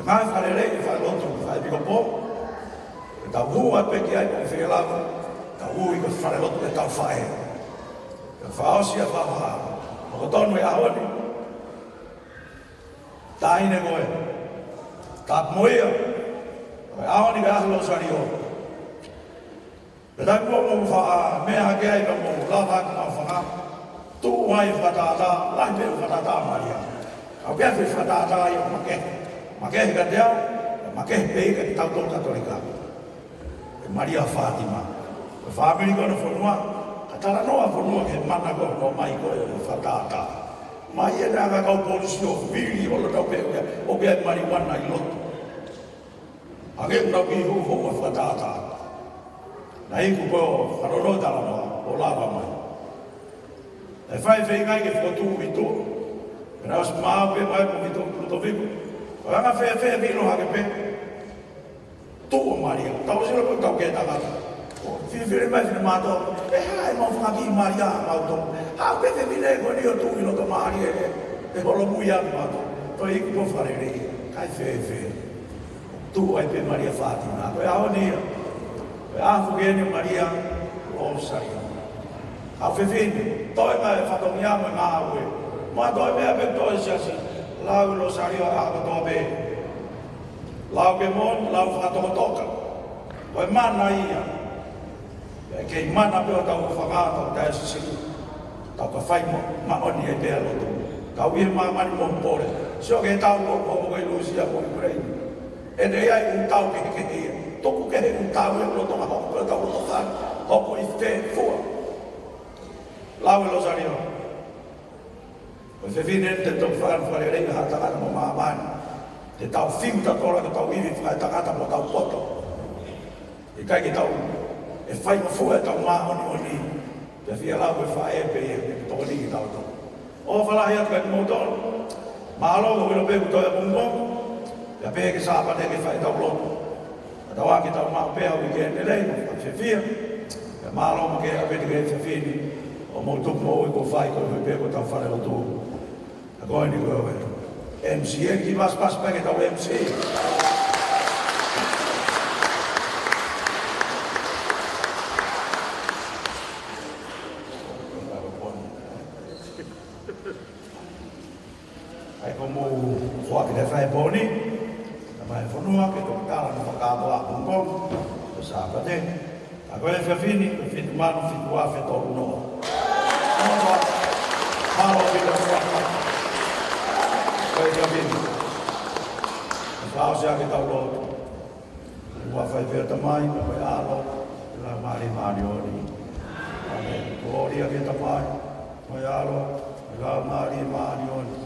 mai fare le fa lotu fa bi ko po ta hua pe ki ai pe fe la ta hui ko fare lotu e ta fa e ka fa o sia fa ha ko tonu e awani ta ine ko e ta moia awani ga lo sario pe ta ko mo fa me ha ke ai mo la fa ka fa tu wai fa ta la pe fa ta maria au pe fa ta yo ma ke ga deu ma ke pe ka ta to katolika Maria Fatima fa mi ko no fonua atara no fonua ke mana ko mai ko fa ta mai era ga ko polisi o vili o lo pe o pe marijuana i lot age no ki ho fa ta nai ku ko farolo da la o la ba mai e fai ngai ke foto mito era os ma pe mai ko mito to vivo ora fe vi lo ha ke pe tu Maria tau sira ko tau ke ta ga fi mai fi ma to e hai mo fa ki Maria ma to ha pe vi le ko ni o tu no to Maria e ho lo buia ma to i ko fare re kai fe tu ai pe Maria Fatima ko a oni a fu ke ni Maria o sai a fe to ma fa to mi ama ma we ma to me pe to sia si la lo sario a to be lau ke mon, lau whakatoka. Wai mana ia. Kei mana peo tau whakatau tai sisiku. Tau ka whai mo, ma oni e pēr lotu. Tau ia ma mani mo mpore. Sio ke tau lo ko mo kai Lucia mo Ukraine. E ne ai un tau ke ia. Toku ke un tau e loto ma hoko tau loto whan. Hoko i te fua. Lau e losario. Ko se fine te tau whan whare reinga hatangana mo maamani. Te tau fiu ta tora ka tau iwi whai tangata mo tau poto. I kai ki tau e whai ma fua e tau maa oni. Te whia lau e whae e pe e toko ni ki tau tau. O whalahi atu kai mo tono. Mahalo ko wino pe kutoe mungong. Te pe ke sāpa te ke whai tau loto. A tau aki tau maa pe au i ke ne lei. A te whia. Te mahalo ma ke a pe te ke te whini. O mo tuku mo i ko whai ko i pe ko tau whare o tū. A koe ni koe o MCA ki mas pake tau MCA. Ai como fua que fai boni, mai fonua que to kala no fakabo a Hong sa pate. Agora é fini mano fico a feto no. Malo vida fua. Vai também. Fala já que tá o loto. O vai ver também, vai alo, la mari marioni. Amém. Glória que também. Vai alo, la mari marioni.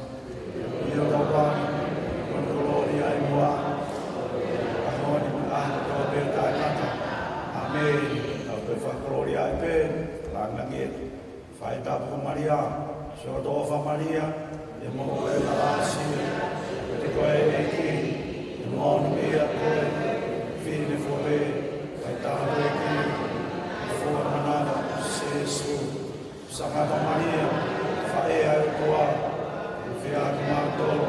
Io também. Con gloria e boa. Amore, a beta kata. Amém. Ao fa gloria e ben, la ngue. Fai ta por Maria. Sodofa Maria. E mo e la lasi, te koe e ki, e mo ni a koe, fine fore, ai tālo e ki, fua manana, Sesu, Sangata Maria, whae ai koa, whia ki mātoro,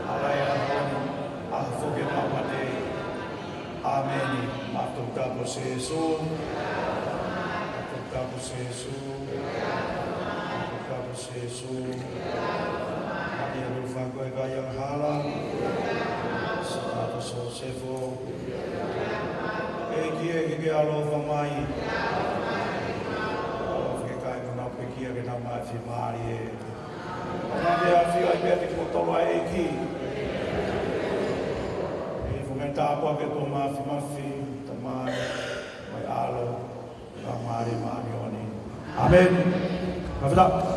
alai a honi, a whuke mamate, Ameni, mātou tapo Sesu, mātou tapo Sesu, mātou tapo Sesu, Maria do Fago e Gaya Hala, Santo Sosefo, e alo famai, que cai no pequia que não mais filmare, não vê fio aí perto que botou lá aqui, e fomentar a que toma filmafi, também vai alo, famare marioni, amém, vai